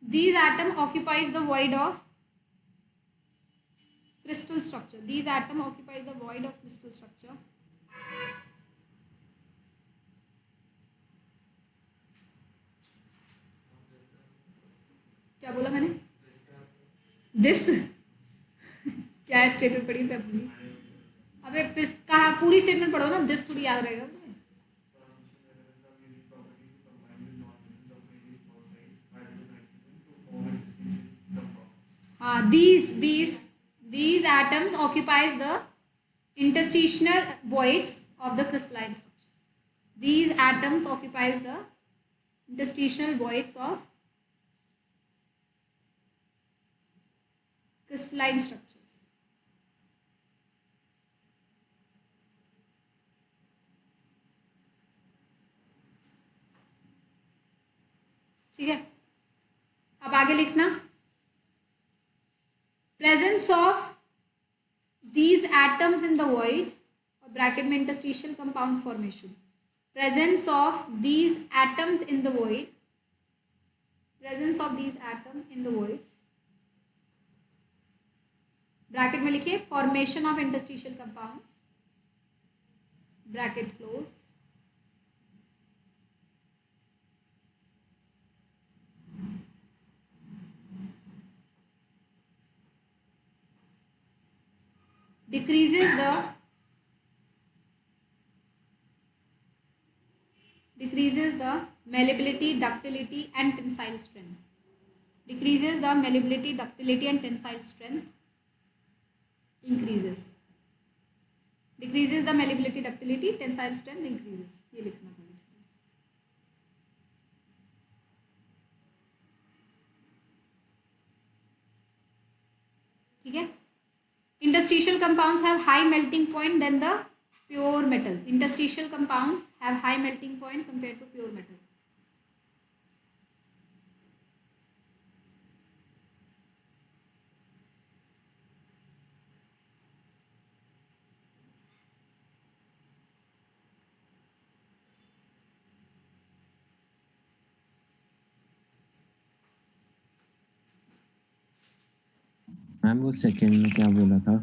These atom occupies the void of crystal structure. These atom occupies the void of crystal structure. क्या बोला मैंने? This क्या statement पढ़ी मैं भूली। अबे फिर कहाँ पूरी स्टेटमेंट पढ़ो ना, दिस थोड़ी याद रहेगा मुझे। these atoms occupies the interstitial voids of the crystalline structure. These atoms occupies the interstitial voids of crystalline structures. ठीक है, अब आगे लिखना presence of these atoms in the voids और ब्रैकेट में interstitial compound formation. Presence of these atoms in the void, presence of these atoms in the voids, bracket में लिखिए formation of interstitial compounds, bracket close, decreases the malleability, ductility and tensile strength. Decreases the malleability, ductility and tensile strength. Increases. Decreases the malleability, ductility, tensile strength increases. ये लिखना था इसमें. ठीक है. Interstitial compounds have high melting point than the pure metal. Interstitial compounds have high melting point compared to pure metal. Ma'am वो second में क्या बोला था?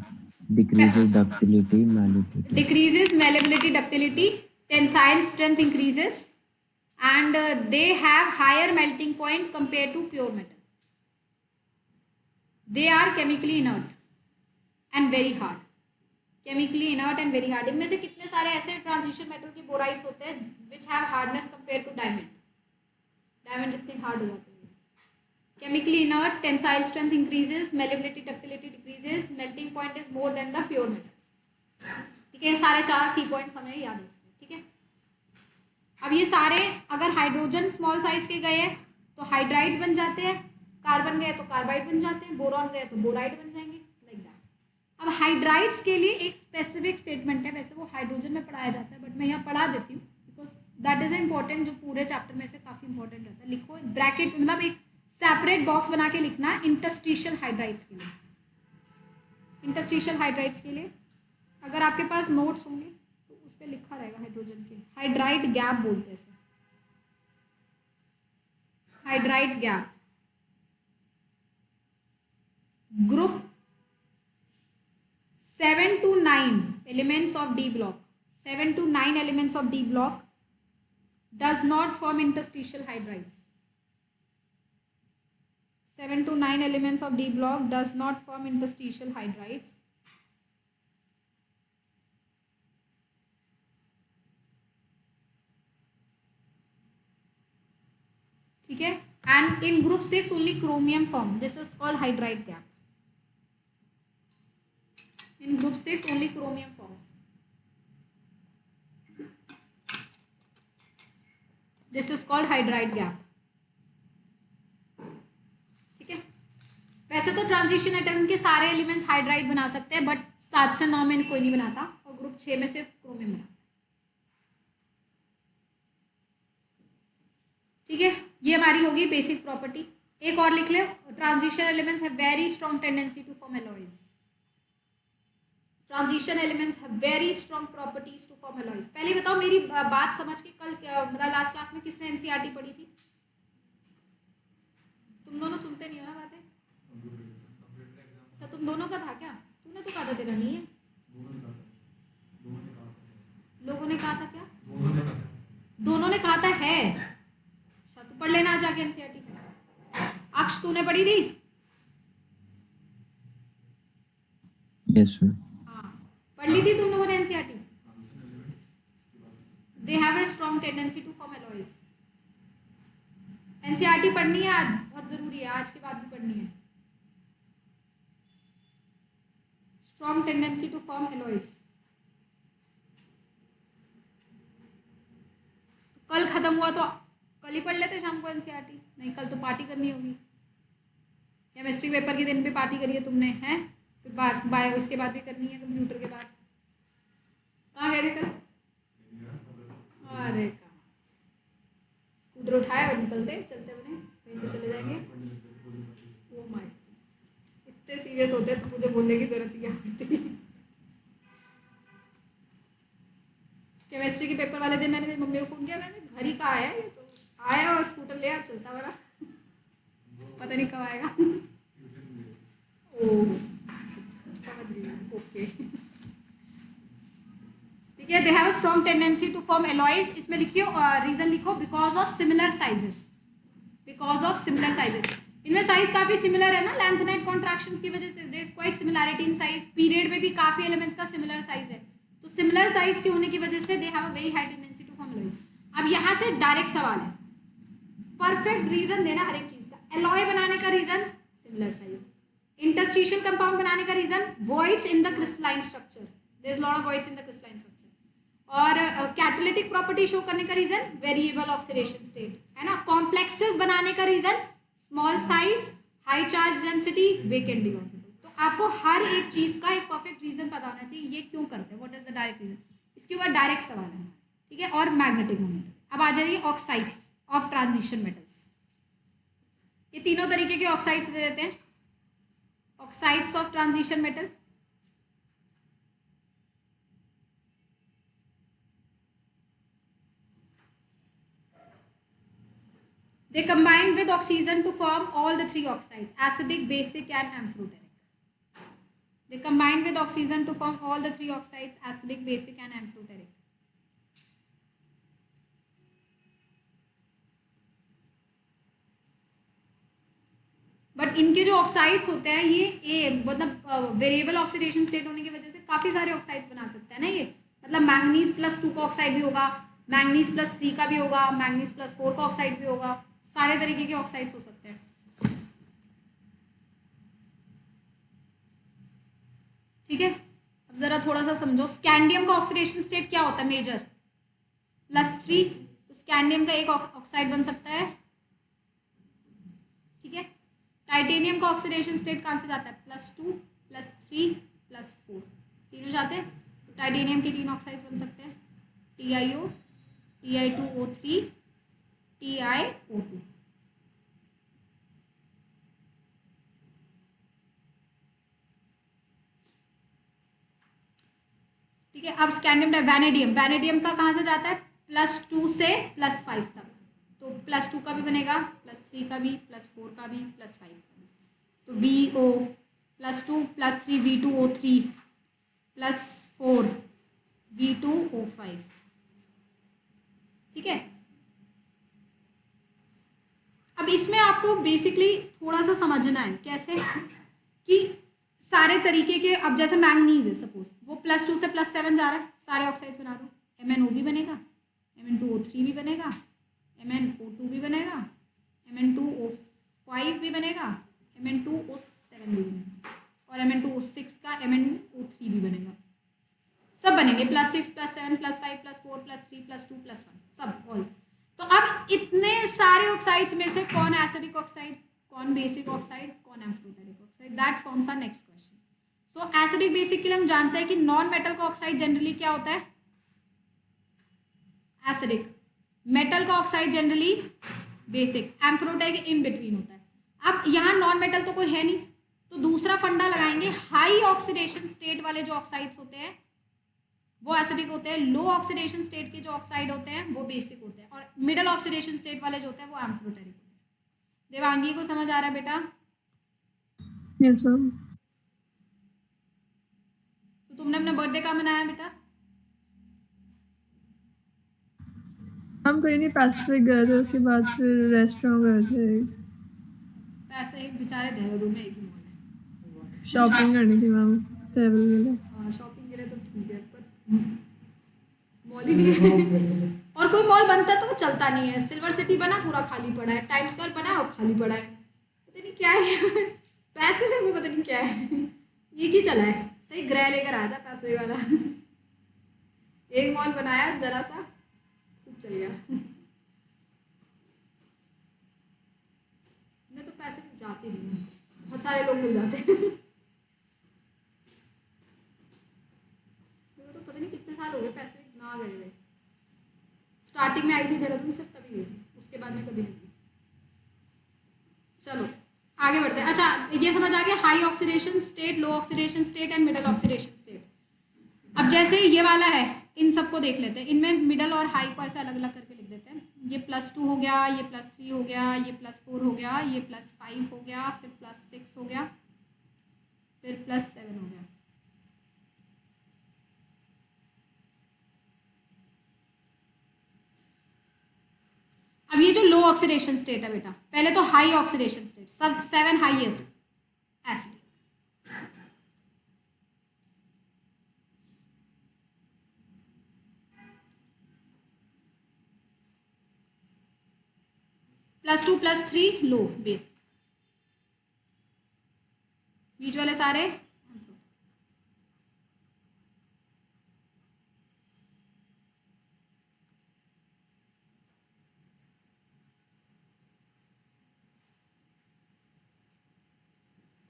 Decreases ductility malleability. Decreases malleability, ductility, tensile strength increases, and they have higher melting point compared to pure metal. They are chemically inert and very hard. Chemically inert and very hard. इनमें से कितने सारे ऐसे transition metal के borides होते हैं which have hardness compared to diamond. Diamond जितने hard हो जाते हैं. Chemically inert, tensile strength increases, malleability, ductility decreases, melting point is more than the pure metal. ठीक है, सारे 4 की पॉइंट्स हमें याद रखने. ठीक है, अब ये सारे अगर हाइड्रोजन स्मॉल साइज के गए हैं तो हाइड्राइड्स बन जाते हैं, कार्बन गए तो कार्बाइड बन जाते हैं, बोरॉन गए तो बोराइड बन जाएंगे, लाइक दैट. अब हाइड्राइड्स के लिए एक स्पेसिफिक स्टेटमेंट है, वैसे वो हाइड्रोजन में पढ़ाया जाता है बट मैं यहाँ पढ़ा देती हूँ बिकॉज दैट इज इंपॉर्टेंट, जो पूरे चैप्टर में से काफ़ी इंपॉर्टेंट रहता है. लिखो ब्रैकेट, मतलब एक सेपरेट बॉक्स बना के लिखना इंटरस्टिशियल हाइड्राइड्स के लिए. इंटरस्टिशियल हाइड्राइड्स के लिए अगर आपके पास नोट्स होंगे तो उस पर लिखा रहेगा हाइड्रोजन के. हाइड्राइड गैप बोलते हैं इसे, hydride gap. Group 7 to 9 elements of D block, 7 to 9 elements of D block does not form interstitial hydrides. 7 to 9 elements of D block does not form interstitial hydrides. ठीक है, and in group 6 only chromium form. This is called hydride gap. In group 6 only chromium forms. This is called hydride gap. ठीक है, वैसे तो transition atom के सारे elements hydride बना सकते हैं बट 7 से 9 में कोई नहीं बनाता और ग्रुप 6 में सिर्फ क्रोमियम बनाता है. ठीक है, ये हमारी होगी बेसिक प्रॉपर्टी. एक और लिख ले, transition elements have very strong tendency to form alloys. Transition elements have very strong properties to form alloys. पहले बताओ मेरी बात समझ के, कल मतलब लास्ट क्लास में किसने एनसीईआरटी पढ़ी थी? तुम दोनों सुनते नहीं हो ना बातें. अच्छा, तुम दोनों का था क्या? तूने तो कहा था तेरा नहीं है. लोगों ने कहा था क्या? दोनों ने कहा था है. अच्छा, तो पढ़ लेना जाके एनसीईआरटी. अक्ष तूने पढ़ी थी? Yes ma'am. पढ़ ली थी तुम लोगों ने NCERT? They have a strong tendency to form alloys. NCERT पढ़नी है आज, बहुत जरूरी है, आज के बाद भी पढ़नी है. Strong tendency to form alloys. कल खत्म हुआ तो कल ही पढ़ लेते शाम को एनसीईआरटी। नहीं, कल तो पार्टी करनी होगी। केमिस्ट्री पेपर के दिन पे पार्टी करी है तुमने, हैं? फिर बाय इसके बाद भी करनी है, कंप्यूटर के बाद। कहाँ गए थे कल? अरे कहाँ, स्कूटर उठाया और निकलते चलते बने, कहीं तो चले जाएंगे। ओ माय, इतने सीरियस होते तो मुझे बोलने की जरूरत ही क्या पड़ती। केमिस्ट्री के पेपर वाले दिन मैंने मम्मी को फ़ोन किया, मैंने घर ही कहाँ आया, ये तो आया और स्कूटर ले आया, चलता बड़ा, पता नहीं कब आएगा। ओह समझ रही हूँ, ओके ठीक है। They have a strong tendency to form alloys. इसमें लिखियो रीजन लिखो, because of similar sizes, because of similar sizes. इनमें साइज काफी सिमिलर है ना, लेंथ नेट कॉन्ट्रैक्शंस की वजह से there is quite similarity in size. Period में भी काफी एलिमेंट्स का सिमिलर साइज है, तो सिमिलर साइज के होने की वजह से they have a very high tendency to form alloys. अब यहाँ से डायरेक्ट सवाल है, परफेक्ट रीजन देना हर एक चीज का। एलॉय बनाने का reason similar size, interstitial compound बनाने का reason voids in the crystalline structure, there is lot of voids in the crystalline structure. और कैटालिटिक प्रॉपर्टी शो करने का रीजन वेरिएबल ऑक्सीडेशन स्टेट, है ना। कॉम्प्लेक्सेस बनाने का reason small size, high charge density, वीक एंड ऑर्बिटल। तो आपको हर एक चीज का एक परफेक्ट रीजन पता होना चाहिए, ये क्यों करते हैं, what is the direct reason. इसके ऊपर डायरेक्ट सवाल है, ठीक है। और मैग्नेटिक मोमेंट। अब आ जाइए ऑक्साइड्स ऑफ ट्रांजिशन मेटल्स। ये तीनों तरीके के ऑक्साइड्स दे देते हैं, oxides of transition metal. They combine with oxygen to form all the three oxides: acidic, basic, and amphoteric. They combine with oxygen to form all the three oxides: acidic, basic, and amphoteric. But इनके जो oxides होते हैं ये मतलब variable oxidation state होने की वजह से काफ़ी सारे ऑक्साइड्स बना सकते हैं ना ये। मतलब मैंगनीज +2 का ऑक्साइड भी होगा, मैंगनीज +3 का भी होगा, मैंगनीज +4 का ऑक्साइड भी होगा, सारे तरीके के ऑक्साइड्स हो सकते हैं, ठीक है। अब जरा थोड़ा सा समझो, स्कैंडियम का ऑक्सीडेशन स्टेट क्या होता है, मेजर +3, तो स्कैंडियम का एक ऑक्साइड बन सकता है, ठीक है। टाइटेनियम का ऑक्सीडेशन स्टेट कहाँ से जाता है, +2, +3, +4, तीनों जाते हैं, तो टाइटेनियम के 3 ऑक्साइड्स बन सकते हैं, TiO, Ti2O3, TiO2। ठीक है। अब स्कैंडियम वैनेडियम, वैनेडियम का कहाँ से जाता है, +2 से +5 तक, तो +2 का भी बनेगा, +3 का भी, +4 का भी, +5 का भी, तो VO +2 +3 V2O3 +4 V2O5, ठीक है। अब इसमें आपको बेसिकली थोड़ा सा समझना है कैसे कि सारे तरीके के, अब जैसे मैंगनीज है सपोज, वो +2 से +7 जा रहा है, सारे ऑक्साइड बना दो, MnO भी बनेगा, Mn2O3 भी बनेगा, MnO2 भी बनेगा, Mn2O5 भी बनेगा, Mn2O7 भी बनेगा, और Mn2O6 का MnO3 भी बनेगा, सब बनेंगे, +6 +7 +5 +4 +3 +2 +1 सब ऑल। तो अब इतने सारे ऑक्साइड्स में से कौन एसिडिक ऑक्साइड, कौन बेसिक ऑक्साइड, कौन amphoteric oxide, that forms are next question. So acidic basic के लिए हम जानते हैं कि नॉन मेटल का ऑक्साइड जनरली क्या होता है, एसिडिक, मेटल का oxide generally basic, amphoteric in between होता है। अब यहाँ नॉन मेटल तो कोई है नहीं, तो दूसरा फंडा लगाएंगे, हाई ऑक्सीडेशन स्टेट वाले जो ऑक्साइड्स होते हैं वो एसिडिक होते हैं, लो ऑक्सीडेशन स्टेट के जो ऑक्साइड होते हैं वो बेसिक होते हैं, और मिडल ऑक्सीडेशन स्टेट वाले जो होते हैं वो एम्फोटेरिक होते हैं। देवांगी को समझ आ रहा है बेटा? Yes ma'am. तो तुमने अपना बर्थडे कहाँ मनाया बेटा? हम कहीं नहीं, पैसिफिक गए थे, उसके बाद फिर रेस्टोरेंट गए थे, पैसे एक बेचारे देहरादून में एक ही मॉल है, शॉपिंग करनी थी मैम, ट्रैवल के लिए। हाँ शॉपिंग के लिए तो ठीक है, पर मॉल ही नहीं है। और कोई मॉल बनता है तो वो चलता नहीं है, सिल्वर सिटी बना पूरा खाली पड़ा है, टाइम स्क्वायर बना और खाली पड़ा है, पता नहीं क्या है। पैसे में वो पता नहीं क्या है, ये की चला है, सही ग्रह लेकर आया था पैसे वाला। एक मॉल बनाया जरा सा, खूब चल गया। मैं तो पैसे में जाती नहीं हूँ, बहुत सारे लोग मिल जाते हैं। मेरे को तो पता नहीं कितने साल हो गए पैसे ना गए हुए। स्टार्टिंग में आई थी देहरादून सिर्फ तभी गई थी, उसके बाद में कभी नहीं गई। चलो आगे बढ़ते हैं। अच्छा ये समझ आ गया, high oxidation state, low oxidation state and middle oxidation state. अब जैसे ये वाला है, इन सबको देख लेते हैं। इनमें मिडल और हाई को ऐसे अलग अलग करके लिख देते हैं। ये +2 हो गया, ये +3 हो गया, ये +4 हो गया, ये +5 हो गया, फिर +6 हो गया, फिर +7 हो गया। अब ये जो लो ऑक्सीडेशन स्टेट है बेटा, पहले तो हाई ऑक्सीडेशन स्टेट, सब 7 हाईएस्ट एसिड। +2 +3 लो बेसिक, बीच वाले सारे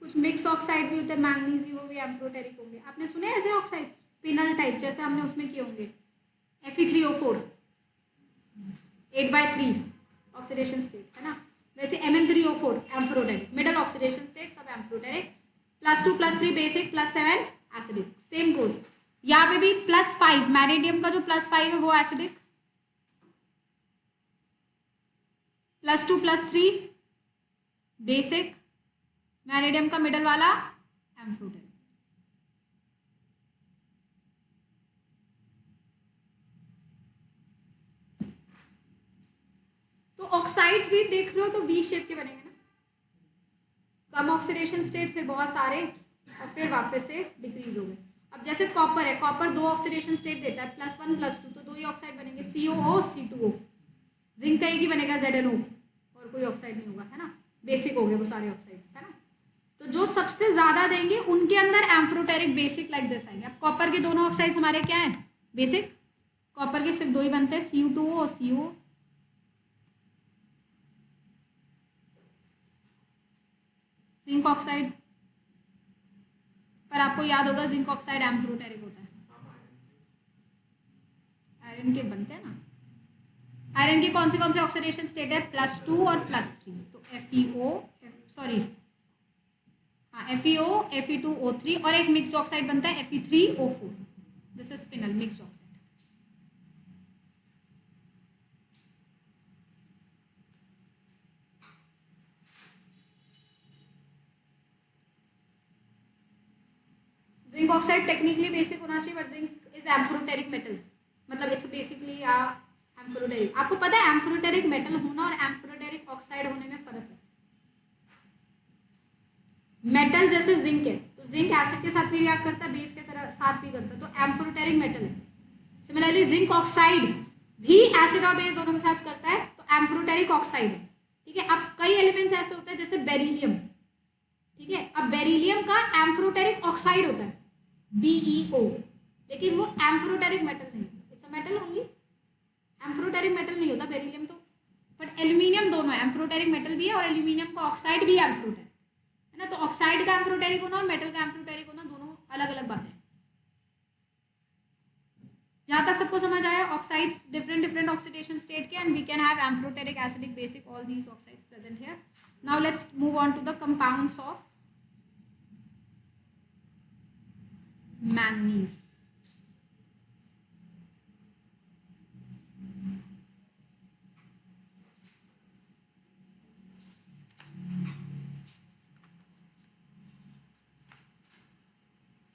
कुछ मिक्स ऑक्साइड भी होते हैं मैंगनीज की, वो भी एम्फोटेरिक होंगे। आपने सुने ऐसे ऑक्साइड स्पिनल टाइप, जैसे हमने उसमें किए होंगे Fe3O4 8/3 ऑक्सीडेशन स्टेट है ना, वैसे Mn3O4 amphoteric, middle oxidation state सब amphoteric. +2 +3 basic, +7 acidic. Same goes यहाँ पे भी +5 मैरिडियम का जो +5 है वो एसिडिक, +2 +3 बेसिक, मैरिडियम का मिडल वाला एम्फोटेरिक। तो ऑक्साइड्स भी देख रहे हो तो वी शेप के बनेंगे ना, कम ऑक्सीडेशन स्टेट, फिर बहुत सारे, और फिर वापस से डिक्रीज हो गए। अब जैसे कॉपर है, कॉपर 2 ऑक्सीडेशन स्टेट देता है, +1 +2, तो 2 ही ऑक्साइड बनेंगे, COO C2O। जिंक का एक ही बनेगा, ZnO, और कोई ऑक्साइड नहीं होगा, है ना, बेसिक हो गए वो सारे ऑक्साइड्स, है ना। तो जो सबसे ज्यादा देंगे उनके अंदर एम्फोटेरिक बेसिक लाइक दिस आएंगे। अब कॉपर के दोनों ऑक्साइड्स हमारे क्या है, बेसिक, कॉपर के सिर्फ 2 ही बनते हैं, Cu2O और CO। जिंक ऑक्साइड, पर आपको याद होगा जिंक ऑक्साइड एम्फोटेरिक होता है। आयरन के बनते हैं ना, आयरन के कौन से ऑक्सीडेशन स्टेट है, +2 और +3, तो FeO, सॉरी हाँ FeO, Fe2O3, और एक मिक्स्ड ऑक्साइड बनता है Fe3O4, this is spinel mixed oxide. Zinc oxide technically basic होना चाहिए, but zinc is amphoteric metal, मतलब इट्स बेसिकली एम्फोटेरिक। आपको पता है एम्फोटेरिक मेटल होना और एम्फोटेरिक ऑक्साइड होने में फर्क है। मेटल जैसे जिंक है, तो जिंक एसिड के साथ भी रिएक्ट करता है, बेस के तरह साथ भी करता है, तो एम्फोटेरिक मेटल है। सिमिलरली जिंक ऑक्साइड भी एसिड और बेस दोनों के साथ करता है, तो एम्फोटेरिक ऑक्साइड है, ठीक है। अब कई एलिमेंट्स ऐसे होते हैं जैसे बेरिलियम, ठीक है, अब बेरिलियम का एम्फोटेरिक ऑक्साइड होता है BeO, लेकिन वो एम्फोटेरिक मेटल नहीं, it's a metal only, amphoteric metal नहीं होता बेरिलियम तो। बट एल्यूमिनियम दोनों है, एम्फोटेरिक मेटल भी है और एल्यूमिनियम का ऑक्साइड भी एम्फोटेरिक है ना। तो ऑक्साइड का एम्फोटेरिक होना और मेटल का एम्फोटेरिक होना दोनों अलग अलग बातें। यहाँ तक सबको समझ आया, ऑक्साइड्स डिफरेंट ऑक्सीडेशन स्टेट के, and we can have amphoteric, acidic, basic, all these oxides present here. Now let's move on to the compounds of manganese.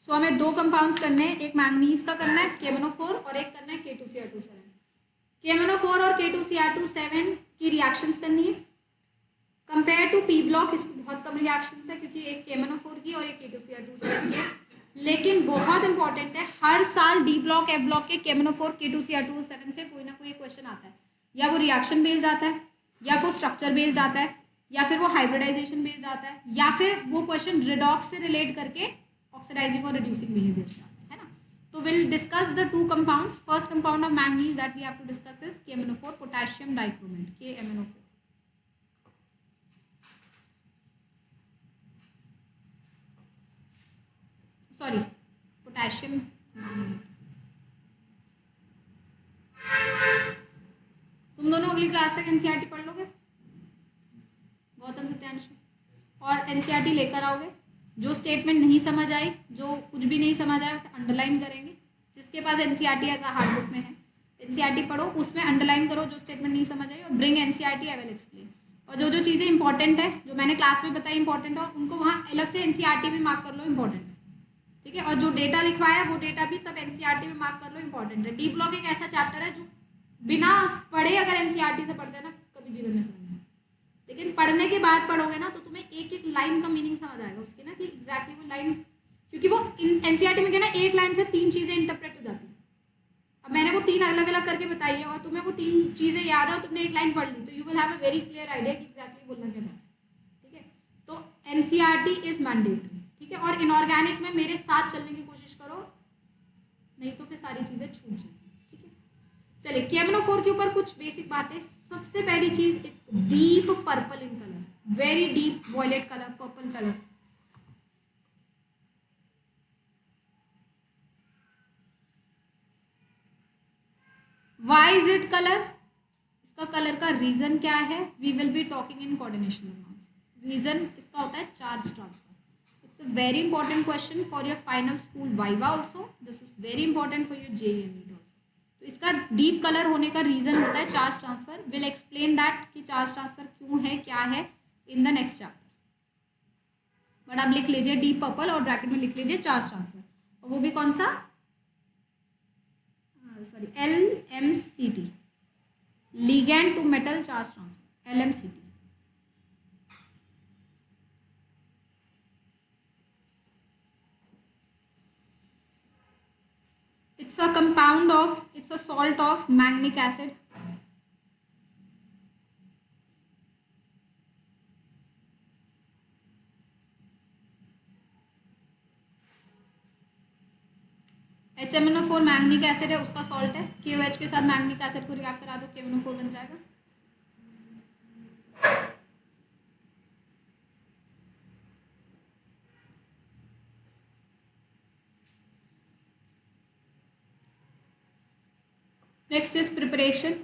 So हमें 2 कंपाउंड्स करने हैं, एक मैंगनीज का करना है KMnO4 और एक करना है K2Cr27। KMnO4 और K2Cr27 की रिएक्शंस करनी है। कंपेयर टू P ब्लॉक इसमें बहुत कम रिएक्शंस है, क्योंकि एक KMnO4 की और एक K2Cr27 की है। लेकिन बहुत इंपॉर्टेंट है, हर साल D ब्लॉक F ब्लॉक के KMnO4 K2Cr27 से कोई ना कोई क्वेश्चन आता है, या वो रिएक्शन बेस्ड आता है, या वो स्ट्रक्चर बेस्ड आता है, या फिर वो हाइब्रिडाइजेशन बेस्ड आता है, या फिर वो क्वेश्चन रिडॉक्स से रिलेट करके ऑक्सीडाइजिंग और रिड्यूसिंग बिहेवियर से आते हैं, है ना। तो will discuss the two compounds. First compound of manganese that we have to discuss is KMnO4 potassium dichromate, KMnO4। Sorry, potassium manganate. तुम दोनों अगली क्लास तक एनसीईआरटी पढ़ लोगे, गौतम सत्यांशु, और एनसीईआरटी लेकर आओगे। जो स्टेटमेंट नहीं समझ आई, जो कुछ भी नहीं समझ आया, उसे अंडरलाइन करेंगे। जिसके पास एनसीईआरटी है हार्ड बुक में है, एनसीईआरटी पढ़ो, उसमें अंडरलाइन करो जो स्टेटमेंट नहीं समझ आई, और bring NCERT I will explain. और जो जो चीज़ें इंपॉर्टेंट है, जो मैंने क्लास में बताई इंपॉर्टेंट है, और उनको वहाँ अलग से एनसीईआरटी में मार्क कर लो इंपॉर्टेंट है, ठीक है। और जो डेटा लिखवाया वो डेटा भी सब एनसीईआरटी में मार्क कर लो इंपॉर्टेंट है। डी ब्लॉक एक ऐसा चैप्टर है जो बिना पढ़े अगर एनसीईआरटी से पढ़ते हैं ना, कभी जीवन में समझ नहीं, लेकिन पढ़ने के बाद पढ़ोगे ना तो तुम्हें एक एक लाइन का मीनिंग समझ आएगा उसके ना, कि एग्जैक्टली वो लाइन, क्योंकि वो एनसीईआरटी में क्या ना, एक लाइन से 3 चीज़ें इंटरप्रेट हो जाती है। अब मैंने वो 3 अलग अलग करके बताई है, और तुम्हें वो 3 चीज़ें याद है और तुमने एक लाइन पढ़ ली, तो you will have a very clear idea कि एग्जैक्टली बोलना क्या चाहते हैं, ठीक है। तो एनसीईआरटी इज मैंडेटरी, ठीक है। और इनऑर्गेनिक में मेरे साथ चलने की कोशिश करो, नहीं तो फिर सारी चीज़ें छूट जाएंगी, ठीक है। चलिए, KMnO4 के ऊपर कुछ बेसिक बातें। सबसे पहली चीज, it's deep purple in colour, very deep violet colour, purple colour. Why is it colour? इसका कलर का रीजन क्या है? We will be talking in coordination amounts. Reason इसका होता है charge transfer. It's a very important question for your final school viva also, this is very important for your JEE NEET also. तो इसका deep colour होने का reason होता है charge transfer. Will explain that कि चार्ज ट्रांसफर क्यों है, क्या है, in the next chapter. But आप लिख लीजिए डीप पर्पल और ब्रैकेट में लिख लीजिए चार्ज ट्रांसफर, और वो भी कौन सा, sorry, LMCT, ligand to metal charge transfer, LMCT। It's a compound of, it's a salt of manganic acid. HMnO4 manganic acid है, उसका सॉल्ट है। KOH के साथ मैंगनिक एसिड को रिएक्ट करा दो, KMnO4 बन जाएगा। Next is preparation.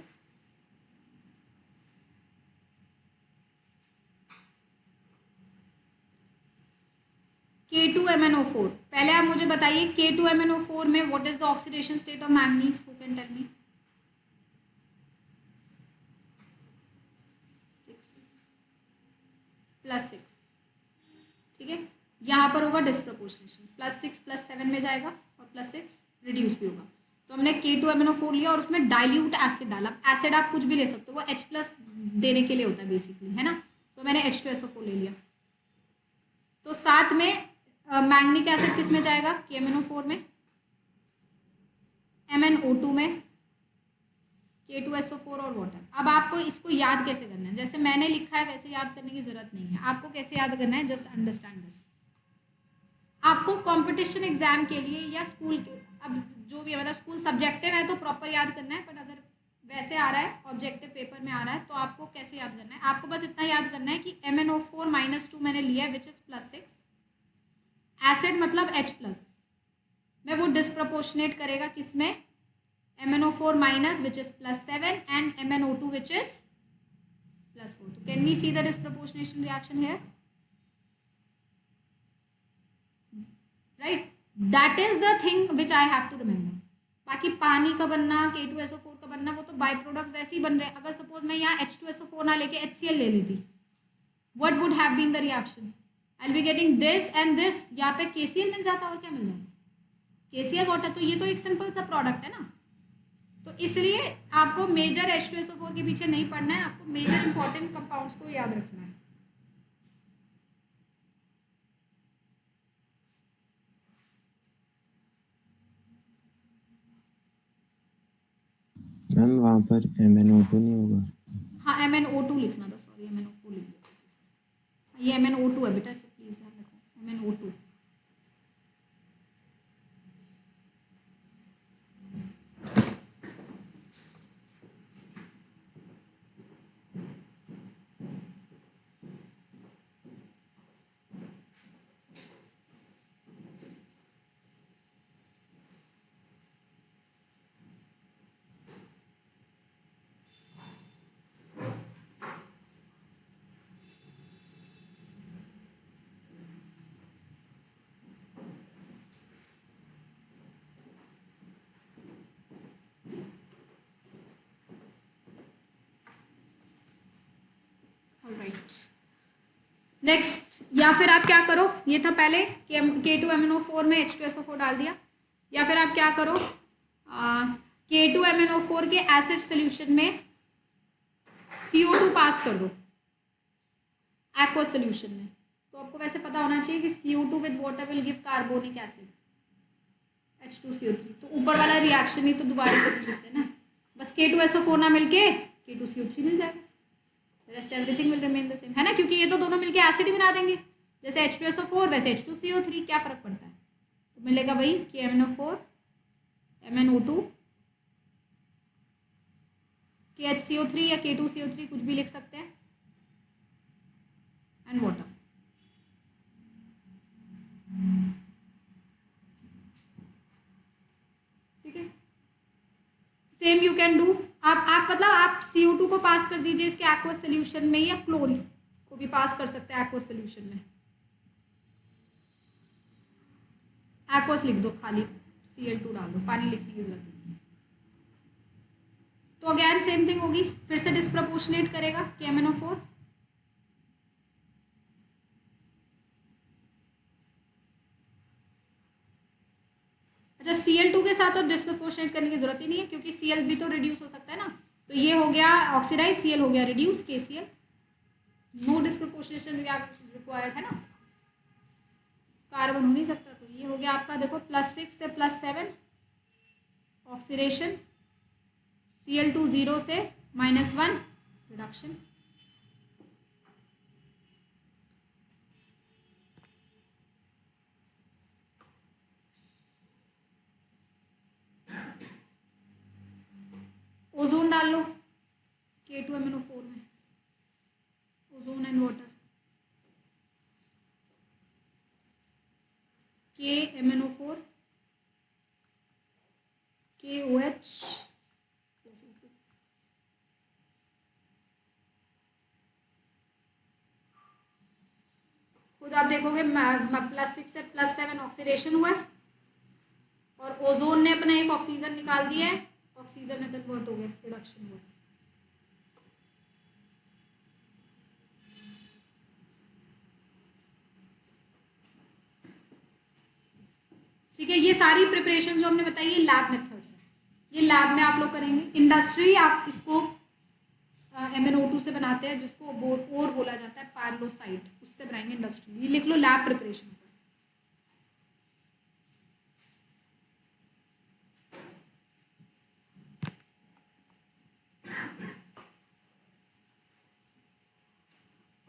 K2MnO4, पहले आप मुझे बताइए K2MnO4 में what is the oxidation state of manganese, who can tell me? 6+6, ठीक है। यहाँ पर होगा डिस्प्रपोर्शनेशन, +6+7 में जाएगा, और +6 रिड्यूस भी होगा। तो हमने K2MnO4 लिया और उसमें डाइल्यूट एसिड डाला। एसिड आप कुछ भी ले सकते हो, वो H+ देने के लिए होता है बेसिकली, है ना। तो मैंने H2SO4 ले लिया। तो साथ में मैंगनिक एसिड किस में जाएगा? KMnO4 में, MnO2 में, K2SO4 और वाटर। अब आपको इसको याद कैसे करना है? जैसे मैंने लिखा है वैसे याद करने की जरूरत नहीं है। आपको कैसे याद करना है, जस्ट अंडरस्टैंड दिस। आपको कंपटीशन एग्जाम के लिए या स्कूल के, अब जो भी है, मतलब स्कूल सब्जेक्टिव है तो प्रॉपर याद करना है, बट अगर वैसे आ रहा है, ऑब्जेक्टिव पेपर में आ रहा है, तो आपको कैसे याद करना है? आपको बस इतना याद करना है कि MnO4-2 मैंने लिया है, विच इज +6। एसिड मतलब H+, में वो डिस्प्रपोर्शनेट करेगा किसमें? MnO4- which is +7 and MnO2 which is +4। तो can we see the disproportionation reaction here? Right, that is the thing which I have to remember. बाकी पानी का बनना, K2SO4 का बनना, वो तो बाई प्रोडक्ट्स वैसे ही बन रहे हैं। अगर सपोज मैं यहाँ H2SO4 ना लेके HCl ले लेती, what would have been the reaction? I'll be getting this and this। यहाँ पे KCl मिल जाता, और क्या मिल जाता? KCl water. तो ये तो एक सिंपल सा प्रोडक्ट है ना। तो इसलिए आपको मेजर H2SO4 के पीछे नहीं पड़ना है, आपको मेजर इंपॉर्टेंट कंपाउंड्स को याद रखना है। मैम वहाँ पर MnO2 नहीं होगा? हाँ, MnO2 लिखना था, सॉरी, MnO4 लिख दिया। ये MnO2 है बेटा, इसे प्लीज ध्यान रखो, MnO2। नेक्स्ट, या फिर आप क्या करो, ये था पहले K2MnO4 में H2SO4 डाल दिया, या फिर आप क्या करो K2MnO4 के एसिड सोल्यूशन में CO2 पास कर दो एक्वा सोल्यूशन में। तो आपको वैसे पता होना चाहिए कि CO2 with water will give carbonic acid H2CO3। तो ऊपर वाला रिएक्शन ही तो दोबारा कर देते ना, बस K2SO4 ना मिलके K2CO3 मिल जाएगा, rest everything will remain the same, है ना, क्योंकि ये तो दोनों मिलके एसिड ही बना देंगे, जैसे H2SO4 वैसे H2CO3, क्या फर्क पड़ता है। तो मिलेगा भाई KMnO4 MnO2 KHCO3 या K2CO3 कुछ भी लिख सकते हैं, एंड वाटर। ठीक है, सेम यू कैन डू। आप मतलब आप CO2 को पास कर दीजिए इसके एक्वा सोल्यूशन में, या क्लोरीन को भी पास कर सकते हैं एक्वा सोल्यूशन में। एक्वस लिख दो, खाली Cl2 डाल दो, पानी लिखने की जरूरत नहीं। तो अगेन सेम थिंग होगी, फिर से डिस्प्रपोर्शनेट करेगा KMnO4। अच्छा, Cl2 के साथ तो डिस्प्रपोर्शनेट करने की जरूरत ही नहीं है, क्योंकि Cl भी तो रिड्यूस हो सकता है ना। तो ये हो गया ऑक्सीडाइज, Cl हो गया reduce, KCl। No disproportionation required, है ना, कार्बन हो नहीं सकता। तो ये हो गया आपका, देखो +6 से +7 ऑक्सीडेशन, Cl2 0 से -1 रिडक्शन। ओजोन डाल लो K2MnO4 में, ozone and water, KMnO4 KOH +O2। खुद आप देखोगे +6 से +7 ऑक्सीडेशन हुआ है, और ओजोन ने अपना एक ऑक्सीजन निकाल दिया है, ऑक्सीजन में कन्वर्ट हो गया, रिडक्शन हुआ। ठीक है, ये सारी प्रिपरेशन जो हमने बताई ये लैब मेथड्स है, ये लैब में आप लोग करेंगे। इंडस्ट्री आप इसको MnO2 से बनाते हैं, जिसको और बोला जाता है पार्लोसाइट, उससे बनाएंगे इंडस्ट्री। ये लिख लो lab preparation.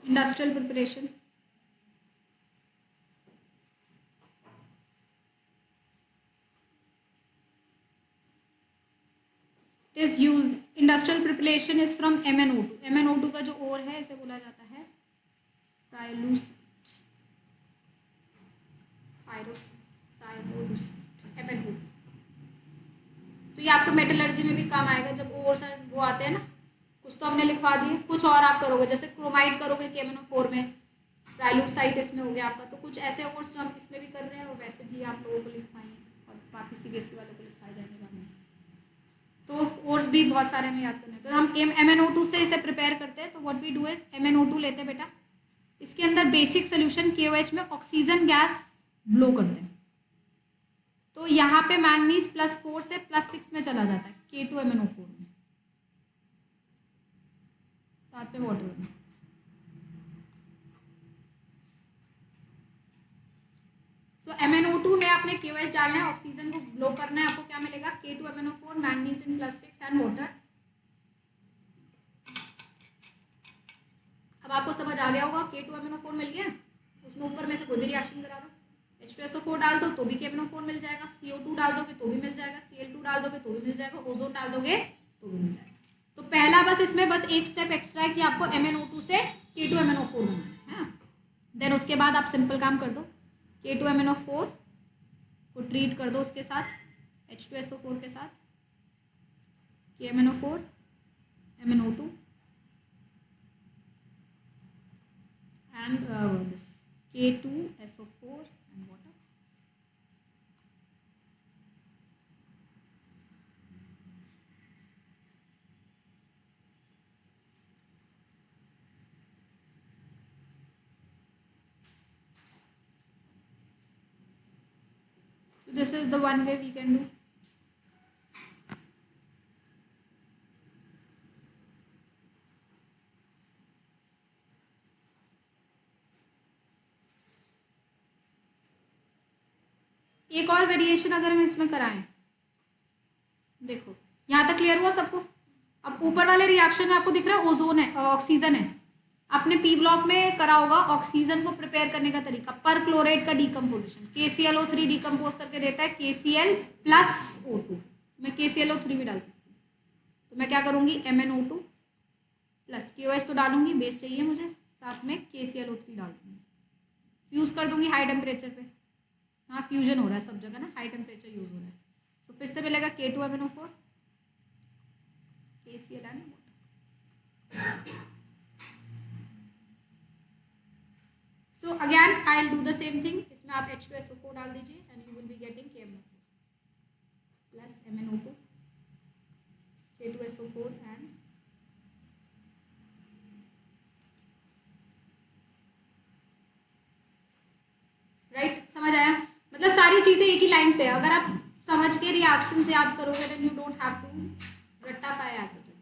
Industrial preparation is use, industrial preparation is from MnO2। MnO2 का जो और है इसे बोला जाता है पायलूसाइट, MnO2। तो ये आपको मेटलर्जी में भी काम आएगा, जब और सर वो आते हैं ना, कुछ तो हमने लिखवा दिए, कुछ और आप करोगे, जैसे क्रोमाइड करोगे KMnO4 में, ट्राइलूसाइट इसमें हो गया आपका। तो कुछ ऐसे और हम इसमें भी कर रहे हैं, और वैसे भी आप लोगों को लिखवाएंगे, और बाकी CBSE वालों को लिखवाए जाएंगे बाद में। तो कोर्स भी बहुत सारे हमें याद करने हैं। तो हम MnO2 से इसे प्रिपेयर करते हैं। तो what we do is MnO2 लेते हैं बेटा, इसके अंदर बेसिक सोल्यूशन KOH में ऑक्सीजन गैस ब्लो करते हैं। तो यहाँ पे मैंगनीज +4 से +6 में चला जाता है K2MnO4 में, साथ में वाटर में। सो MnO2 में आपने KOH डालना है, ऑक्सीजन को ब्लो करना है, आपको क्या मिलेगा K2MnO4 मैग्नीशियम +6 एंड वाटर। अब आपको समझ आ गया होगा, K2MnO4 मिल गया, उसमें ऊपर में से कोई भी रिएक्शन करा दो, H2SO4 डाल दो तो भी KMnO4 मिल जाएगा, CO2 डाल दोगे तो भी मिल जाएगा, Cl2 डाल दोगे तो भी मिल जाएगा, ओजोन डाल दोगे तो भी मिल जाएगा। तो पहला बस इसमें बस एक स्टेप एक्स्ट्रा है कि आपको MnO2 से K2MnO4 बनाना है। देन उसके बाद आप सिंपल काम कर दो, K2MnO4 को ट्रीट कर दो उसके साथ H2SO4 के साथ, KMnO4 MnO2 and this K2SO4 and water। So this is the one way we can do. एक और वेरिएशन अगर हम इसमें कराएं, देखो यहाँ तक क्लियर हुआ सबको। अब ऊपर वाले रिएक्शन में आपको दिख रहा है ओजोन है, ऑक्सीजन है। आपने पी ब्लॉक में करा होगा ऑक्सीजन को प्रिपेयर करने का तरीका, पर क्लोराइड का डिकम्पोजिशन। KClO3 डिकम्पोज करके देता है KCl प्लस O2। मैं KClO3 भी डाल सकती हूँ, तो मैं क्या करूँगी MnO2 प्लस KOH तो डालूंगी, बेस चाहिए मुझे, साथ में KClO3 डाल दूंगी, फ्यूज कर दूंगी हाई टेम्परेचर पे। हाँ फ्यूजन हो रहा है सब जगह ना, हाई टेम्परेचर यूज हो रहा है। तो फिर से मिलेगा K2MnO4 KCl and water. So again I will do the same thing, इसमें आप H2SO4 डाल दीजिए and you will be getting KMnO4 plus MnO2 K2SO4 and right. समझ आया? मतलब सारी चीजें एक ही लाइन पे है। अगर आप समझ के रिएक्शन से याद करोगे then you don't have to रट्टाफाई as it is,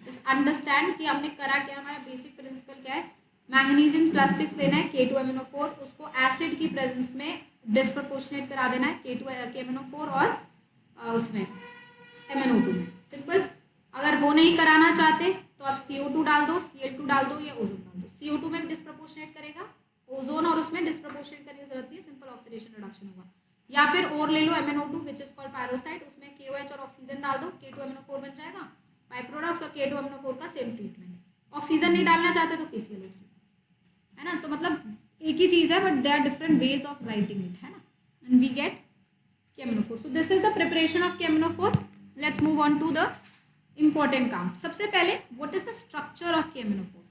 just understand कि हमने करा क्या, हमारा बेसिक प्रिंसिपल क्या है। मैग्नीशियम +6 लेना है K2MnO4, उसको एसिड की प्रेजेंस में डिस्प्रपोर्शनेट करा देना है KMnO4 और उसमें MnO2 में। सिंपल। अगर वो नहीं कराना चाहते तो आप CO2 डाल दो, Cl2 डाल दो या ओजोन डाल दो। CO2 में डिस्प्रपोर्शनेट करेगा, ओजोन और उसमें डिस्प्रपोर्शनेट करने की जरूरत नहीं है, सिंपल ऑक्सीडेशन रिडक्शन होगा। या फिर और ले लो MnO2 विच इज कॉल्ड पायरोसाइड, उसमें KOH और ऑक्सीजन डाल दो, K2MnO4 बन जाएगा, बाई प्रोडक्ट्स और K2MnO4 का सेम ट्रीटमेंट। ऑक्सीजन नहीं डालना चाहते तो KClO3, है ना। तो मतलब एक ही चीज है but they are different ways of writing it, है ना। And we get KMnO4। So this is the preparation of KMnO4। Let's move on to the important काम। सबसे पहले what is the structure of KMnO4?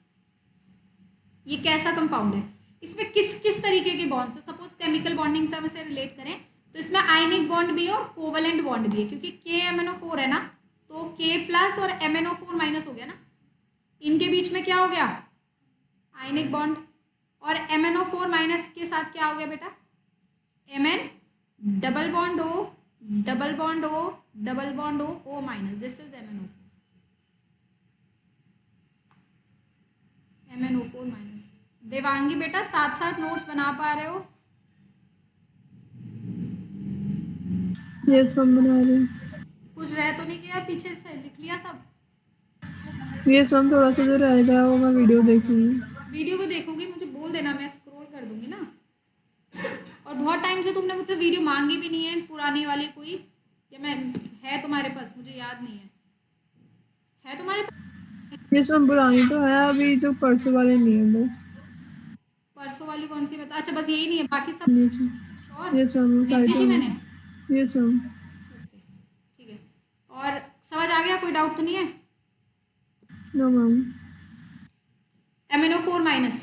ये कैसा compound है, इसमें किस किस तरीके के बॉन्ड्स है। सपोज केमिकल बॉन्डिंग से हम इसे रिलेट करें तो इसमें आयनिक बॉन्ड भी है और कोवलेंट बॉन्ड भी है, क्योंकि KMnO4 है ना, तो K+ और MnO4- हो गया ना, इनके बीच में क्या हो गया, आयनिक बॉन्ड। और MnO4- के साथ क्या हो गया बेटा, Mn double bond O double bond O double bond O, this is MnO4-। Devangi बेटा साथ साथ नोट्स बना पा रहे हो? यस मैम बना रही हूँ। कुछ रह तो नहीं गया पीछे से, लिख लिया सब? यस मैम थोड़ा सा जो रह गया वो मैं वीडियो देखूंगी। वीडियो को देखोगी, मुझे बोल देना, मैं स्क्रॉल कर दूंगी ना। और बहुत टाइम से तुमने मुझसे वीडियो मांगी भी नहीं है, पुरानी वाली कोई, या मैं है तुम्हारे पास, मुझे याद नहीं है तुम्हारे पास? यस मैम पुरानी तो है, अभी जो परसों वाले नहीं है बस। परसों वाली कौन सी बता? अच्छा बस यही नहीं है, बाकी सब यस श्योर? यस मैम भेज दी थी मैंने? Yes ma'am. ओके ठीक है। और समझ आ गया, कोई डाउट तो नहीं है? No ma'am. MnO4-,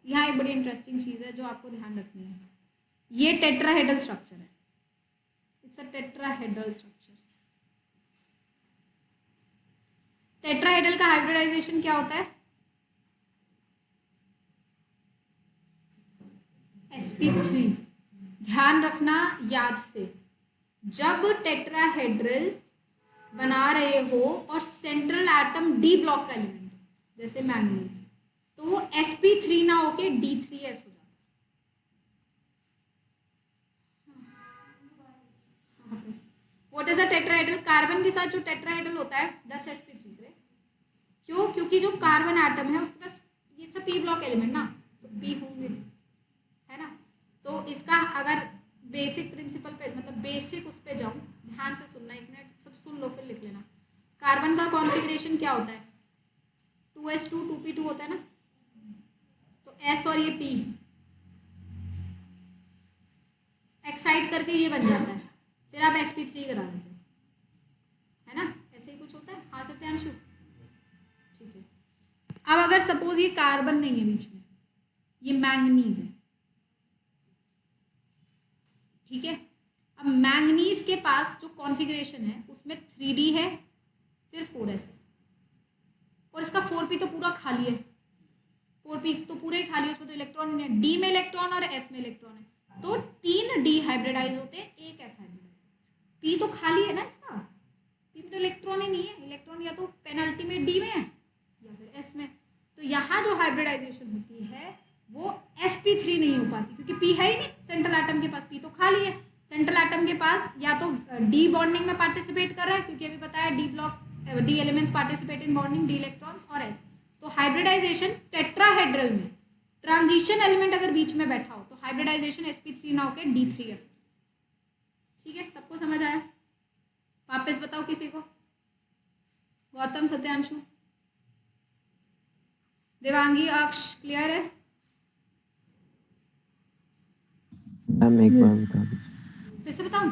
यहाँ एक बड़ी इंटरेस्टिंग चीज़ है जो आपको ध्यान रखनी है। ये टेट्राहेड्रल स्ट्रक्चर है, it's a tetrahedral structure. Tetrahedral का हाइब्रिडाइजेशन क्या होता है? sp3। ध्यान रखना याद से, जब टेट्राहेड्रल बना रहे हो और सेंट्रल एटम डी ब्लॉक का एलिमेंट जैसे मैंगनीज, तो sp3 ना होके D3s हो जाता है। What is a tetrahedral? Carbon के साथ जो टेट्राहेड्रल होता है दैट्स sp3। क्यों? क्योंकि जो कार्बन एटम है उसके पास ये सब p ब्लॉक एलिमेंट ना, तो p होंगे, है ना। तो इसका अगर बेसिक प्रिंसिपल पे, मतलब बेसिक उस पे जाऊं, ध्यान से सुनना, एक मिनट सब सुन लो फिर लिख लेना। कार्बन का कॉन्फ़िगरेशन क्या होता है? 2s2 2p2 होता है ना, तो s और ये p एक्साइट करके ये बन जाता है, फिर आप sp3 करा देते हो, है ना। ऐसे ही कुछ होता है। हाँ सत्यांशु ठीक है। अब अगर सपोज ये कार्बन नहीं है बीच में, ये मैंगनीज है, ठीक है। अब मैंगनीज के पास जो कॉन्फ़िगरेशन है उसमें 3d है, फिर 4s है, और इसका 4p तो पूरा खाली है, 4p तो पूरा ही खाली है, उसमें तो इलेक्ट्रॉन नहीं है। d में इलेक्ट्रॉन और s में इलेक्ट्रॉन है, तो 3 डी हाइब्रिडाइज होते हैं, एक एस हाइब्रिडाइज। पी तो खाली है ना इसका, पी में तो इलेक्ट्रॉन ही नहीं है, इलेक्ट्रॉन या तो पेनल्टीमेट डी में है या फिर एस में। तो यहाँ जो हाइब्रिडाइजेशन होती है वो sp3 नहीं हो पाती, क्योंकि पी है ही नहीं सेंट्रल एटम के पास, पी तो खाली है। सेंट्रल एटम के पास या तो डी बॉन्डिंग में पार्टिसिपेट कर रहा है, क्योंकि अभी बताया D block D elements participate in bonding, D electrons और एस। तो हाइब्रिडाइजेशन टेट्राहेड्रल में ट्रांजिशन एलिमेंट अगर बीच में बैठा हो तो हाइब्रिडाइजेशन sp3 ना होकर d3s। ठीक है, सबको समझ आया? वापस बताओ किसी को। गौतम, सत्यांशु, देवांगी, अक्ष, क्लियर है? मैम एक बार बता दीजिए। फिर से बताऊं?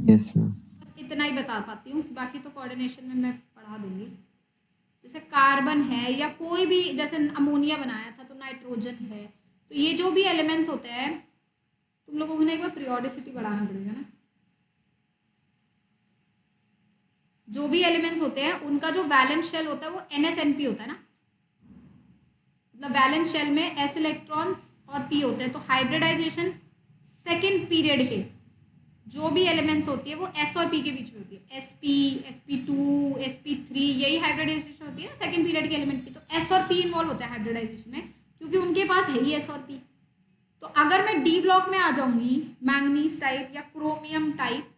Yes ma'am. इतना ही बता पाती हूँ, बाकी तो कोऑर्डिनेशन में मैं पढ़ा दूंगी। जैसे कार्बन है या कोई भी, जैसे अमोनिया बनाया था तो नाइट्रोजन है, तो ये जो भी एलिमेंट्स होते हैं, तुम लोगों को ना एक बार पीरियोडिसिटी बढ़ाना पड़ेगा ना। जो भी एलिमेंट्स होते हैं उनका जो वैलेंस शेल होता है वो NSNP होता है ना, मतलब वैलेंस शेल में s इलेक्ट्रॉन्स और p होते हैं। तो हाइब्रिडाइजेशन सेकेंड पीरियड के जो भी एलिमेंट्स होती है वो s और p के बीच में होती है, sp, sp2, sp3, यही हाइब्रिडाइजेशन होती है सेकेंड पीरियड के एलिमेंट की। तो s और p इन्वॉल्व होता है हाइब्रिडाइजेशन में, क्योंकि उनके पास है ही s और p। तो अगर मैं डी ब्लॉक में आ जाऊंगी, मैंगनीज टाइप या क्रोमियम टाइप,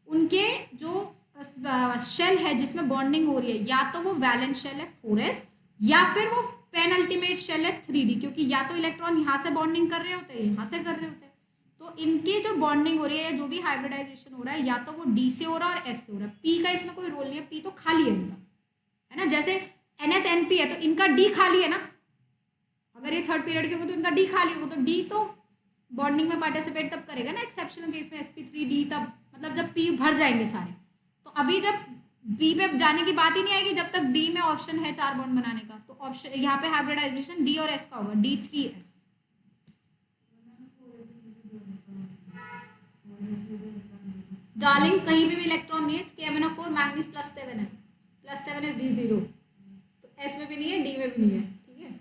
उनके जो शेल है जिसमें बॉन्डिंग हो रही है, या तो वो वैलेंस शेल है 4s या फिर वो पेनल्टीमेट शेल है 3d, क्योंकि या तो इलेक्ट्रॉन यहाँ से बॉन्डिंग कर रहे होते हैं, यहाँ से कर रहे होते हैं। तो इनके जो बॉन्डिंग हो रही है, जो भी हाइब्रिडाइजेशन हो रहा है, या तो वो डी से हो रहा है और एस से हो रहा है। पी का इसमें कोई रोल नहीं है, पी तो खाली है इनका, है ना। जैसे NSNP है तो इनका डी खाली है ना, अगर ये थर्ड पीरियड के होगा तो इनका डी खाली होगा, तो डी तो बॉन्डिंग में पार्टिसिपेट तब करेगा ना एक्सेप्शनल केस में sp3d, तब मतलब जब पी भर जाएंगे सारे। तो अभी जब बी पे जाने की बात ही नहीं आएगी जब तक डी में ऑप्शन है 4 बॉन्ड बनाने का। तो ऑप्शन यहाँ पे हाइब्रिडाइजेशन डी और एस का होगा, D3s। डार्लिंग कहीं भी इलेक्ट्रॉन नहीं है, KMnO4 मैग्नीज +7 है, +7 इज D0, तो एस में भी नहीं है, डी में भी नहीं है, ठीक है,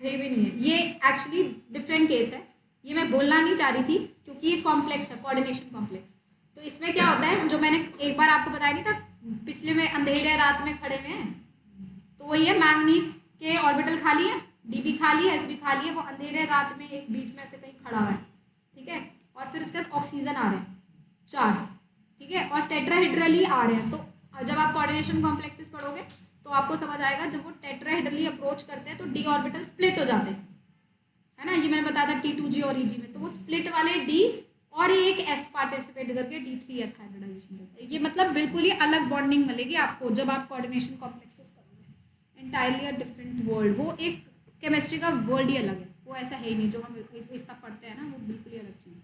कहीं भी नहीं है। ये एक्चुअली डिफरेंट केस है, ये मैं बोलना नहीं चाह रही थी क्योंकि ये कॉम्प्लेक्स है, कोऑर्डिनेशन कॉम्प्लेक्स। तो इसमें क्या होता है, जो मैंने एक बार आपको बताया नहीं था, पिछले में अंधेरे रात में खड़े में, तो वही है, मैंगनीज के ऑर्बिटल खाली है, डी खाली है, एस खाली है, वो अंधेरे रात में एक बीच में ऐसे कहीं खड़ा हुआ है, ठीक है। और फिर उसके बाद ऑक्सीजन आ रहे हैं 4, ठीक है, और टेट्राहेड्रली आ रहे हैं। तो जब आप कोऑर्डिनेशन कॉम्प्लेक्सेस पढ़ोगे तो आपको समझ आएगा, जब वो टेट्राहेड्रली अप्रोच करते हैं तो डी ऑर्बिटल स्प्लिट हो जाते हैं, है ना। ये मैंने बताया था T2G और EG में, तो वो स्प्लिट वाले डी और एक एस पार्टिसिपेट करके D3s हाइब्रिडाइजेशन करते हैं। ये मतलब बिल्कुल ही अलग बॉन्डिंग मिलेगी आपको जब आप कोऑर्डिनेशन कॉम्प्लेक्सेस करोगे, एंटायरली अ डिफरेंट वर्ल्ड। वो एक केमिस्ट्री का वर्ल्ड ही अलग है, वो ऐसा है ही नहीं जो हम इतना पढ़ते हैं ना, वो बिल्कुल ही अलग चीज़ है,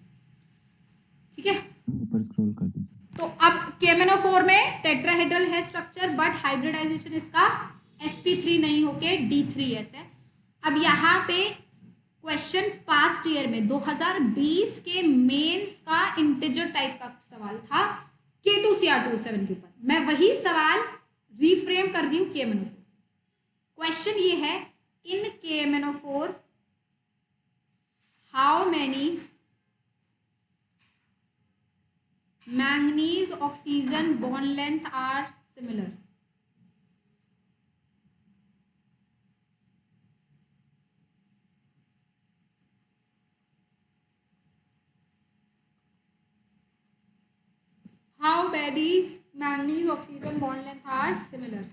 ठीक है। ऊपर स्क्रॉल कर दीजिए। तो अब KMnO4 में टेट्राहेड्रल है स्ट्रक्चर, बट हाइब्रिडाइजेशन इसका sp3 नहीं होके D3s है। अब यहाँ पे क्वेश्चन पास्ट ईयर में 2020 के मेंस का इंटीजर टाइप का सवाल था K2Cr2O7 के ऊपर, मैं वही सवाल रीफ्रेम कर रही हूँ KMnO4। क्वेश्चन ये है, इन KMnO4 how many manganese oxygen bond length are similar? How many manganese oxygen bond length are similar?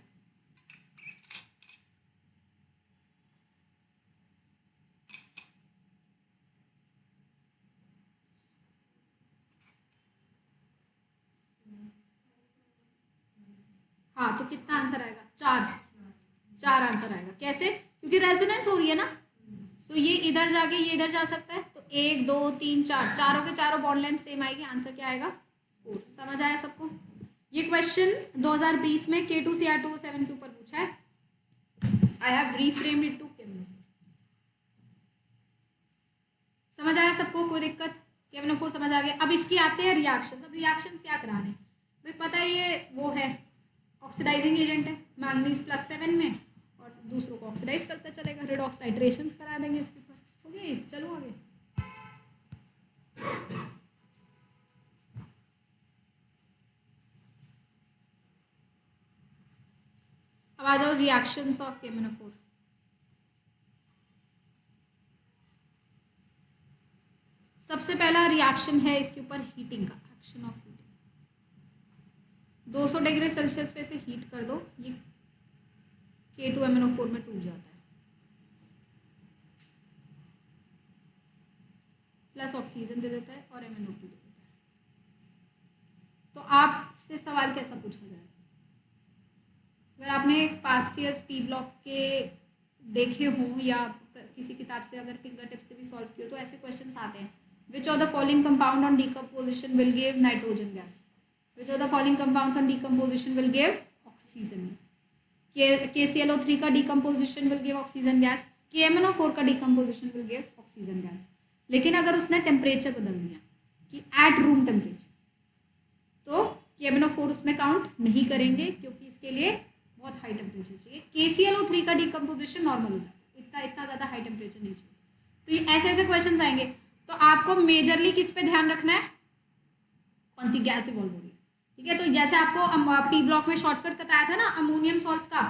हाँ, तो कितना आंसर आएगा? 4 आंसर आएगा। कैसे? क्योंकि रेजोनेंस हो रही है ना, तो ये इधर जाके ये इधर जा सकता है, तो 1 2 3 4, चारों के चारों बॉन्ड लेंथ सेम आएगी, आंसर क्या आएगा? 4। समझ आया सबको? ये क्वेश्चन 2020 में K2Cr2O7 के ऊपर पूछा है। I have reframed it to KMnO4। समझ आया सबको? कोई दिक्कत? KMnO4 समझ आ गया। अब इसकी आते हैं रिएक्शन। अब रिएक्शन क्या कराने भाई, पता है ये वो है ऑक्सीडाइजिंग एजेंट है, मैंगनीज +7 में, और दूसरों को ऑक्सीडाइज करता चलेगा, रिडॉक्स टाइट्रेशंस करा देंगे इसके ऊपर। ओके, चलो आगे। अब आ जाओ रिएक्शंस ऑफ KMnO4। सबसे पहला रिएक्शन है इसके ऊपर हीटिंग का, action of heating. 200 degree Celsius पे से हीट कर दो, ये K2MnO4 में टूट जाता है, प्लस ऑक्सीजन दे देता है और MnO2 दे देता है। तो आपसे सवाल कैसा पूछा जाए, अगर आपने पास्ट ईयर्स पी ब्लॉक के देखे हों या किसी किताब से अगर फिंगर टिप से भी सॉल्व किए तो ऐसे क्वेश्चंस आते हैं, which of the following compound on decomposition will give nitrogen gas, which of the following compounds on decomposition will give oxygen gas. KClO3 का decomposition will give oxygen gas, KMnO4 का decomposition will give oxygen gas. लेकिन अगर उसने temperature बदल दिया कि at room temperature, तो KMnO4 उसमें काउंट नहीं करेंगे क्योंकि इसके लिए बहुत हाई टेम्परेचर चाहिए। KClO3 का डिकम्पोजिशन नॉर्मल हो जाता है, इतना ज़्यादा हाई टेम्परेचर नहीं चाहिए। तो ये ऐसे ऐसे क्वेश्चन आएंगे, तो आपको मेजरली किस पे ध्यान रखना है, कौन सी गैस इवॉल्व हो रही है, ठीक है। तो जैसे आपको पी ब्लॉक में शॉर्टकट बताया था ना अमोनियम सॉल्ट्स का,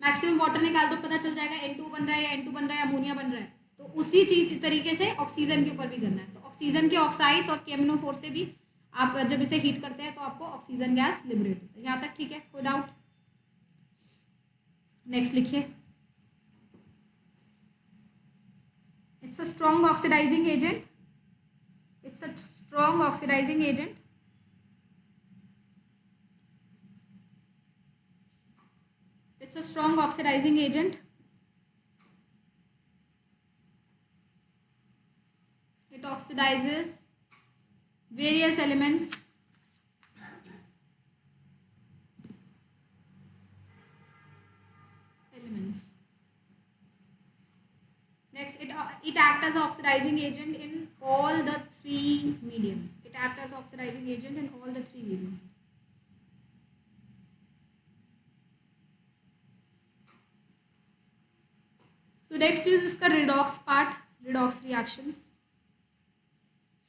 मैक्सिमम वाटर निकाल दो पता चल जाएगा N2 बन रहा है या N2 बन रहा है, अमोनिया बन रहा है। तो उसी चीज तरीके से ऑक्सीजन के ऊपर भी करना है। तो ऑक्सीजन के ऑक्साइड्स और KMnO4 से भी आप जब इसे हीट करते हैं तो आपको ऑक्सीजन गैस लिबरेट होता है। यहाँ तक ठीक है, कोई डाउट? नेक्स्ट लिखिए, it's a strong oxidizing agent, it's a strong oxidizing agent, it's a strong oxidizing agent, it oxidizes various elements next it acts as oxidizing agent in all the three medium, it acts as oxidizing agent in all the three medium। So next is इसका redox part, redox reactions।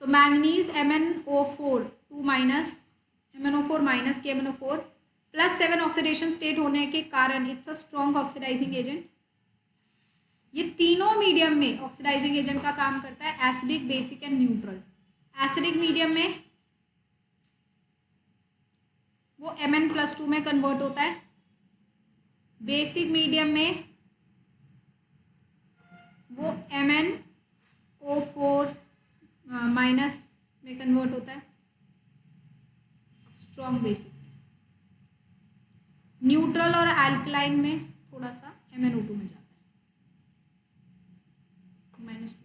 So manganese MnO4 2 minus MnO4 minus KMnO4 plus 7 oxidation state होने के कारण it's a strong oxidizing agent. ये तीनों medium में oxidising agent का काम करता है, acidic, basic and neutral. Acidic medium में वो Mn+2 में कन्वर्ट होता है, बेसिक मीडियम में वो MnO4 माइनस में कन्वर्ट होता है, स्ट्रॉन्ग बेसिक। न्यूट्रल और अल्कलाइन में थोड़ा सा MnO2 में जाता है, -2।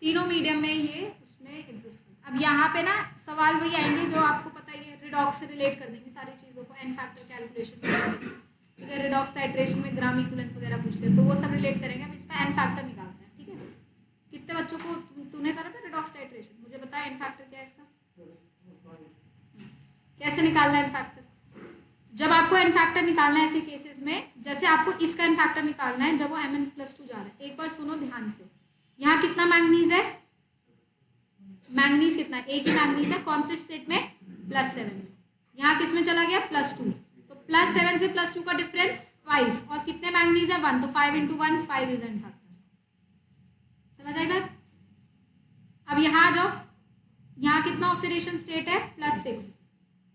तीनों मीडियम में ये उसमें एग्जिस्ट करता है। अब यहाँ पे ना सवाल वही आएंगे जो आपको पता ही है, रिडॉक्स से रिलेट कर देंगे सारी चीज़ों को, एन फैक्टर कैलकुलेशन करेंगे, ठीक है। रिडॉक्स टाइट्रेशन में ग्राम इक्विवेलेंस वगैरह पूछते हैं तो वो सब रिलेट करेंगे। अब इसका एन फैक्टर निकालते हैं, ठीक है। कितने बच्चों को तूने करा था रिडॉक्स टाइट्रेशन, मुझे बता एन फैक्टर क्या है इसका, कैसे निकालना है एन फैक्टर। जब आपको एन फैक्टर निकालना है ऐसे केसेस में, जैसे आपको इसका एन फैक्टर निकालना है जब वो Mn+2 जा रहा है, एक बार सुनो ध्यान से। यहाँ कितना मैंगनीज है, मैंगनीज कितना है, एक ही मैंगनीज है, कौन से स्टेट में, +7 में। यहाँ किस में चला गया, +2, तो +7 से +2 का डिफरेंस 5, और कितने मैंगनीज है, 1, तो 5 × 1 5 इज एन फैक्टर। समझ आई बात? अब यहाँ आ जाओ, यहाँ कितना ऑक्सीडेशन स्टेट है, +6,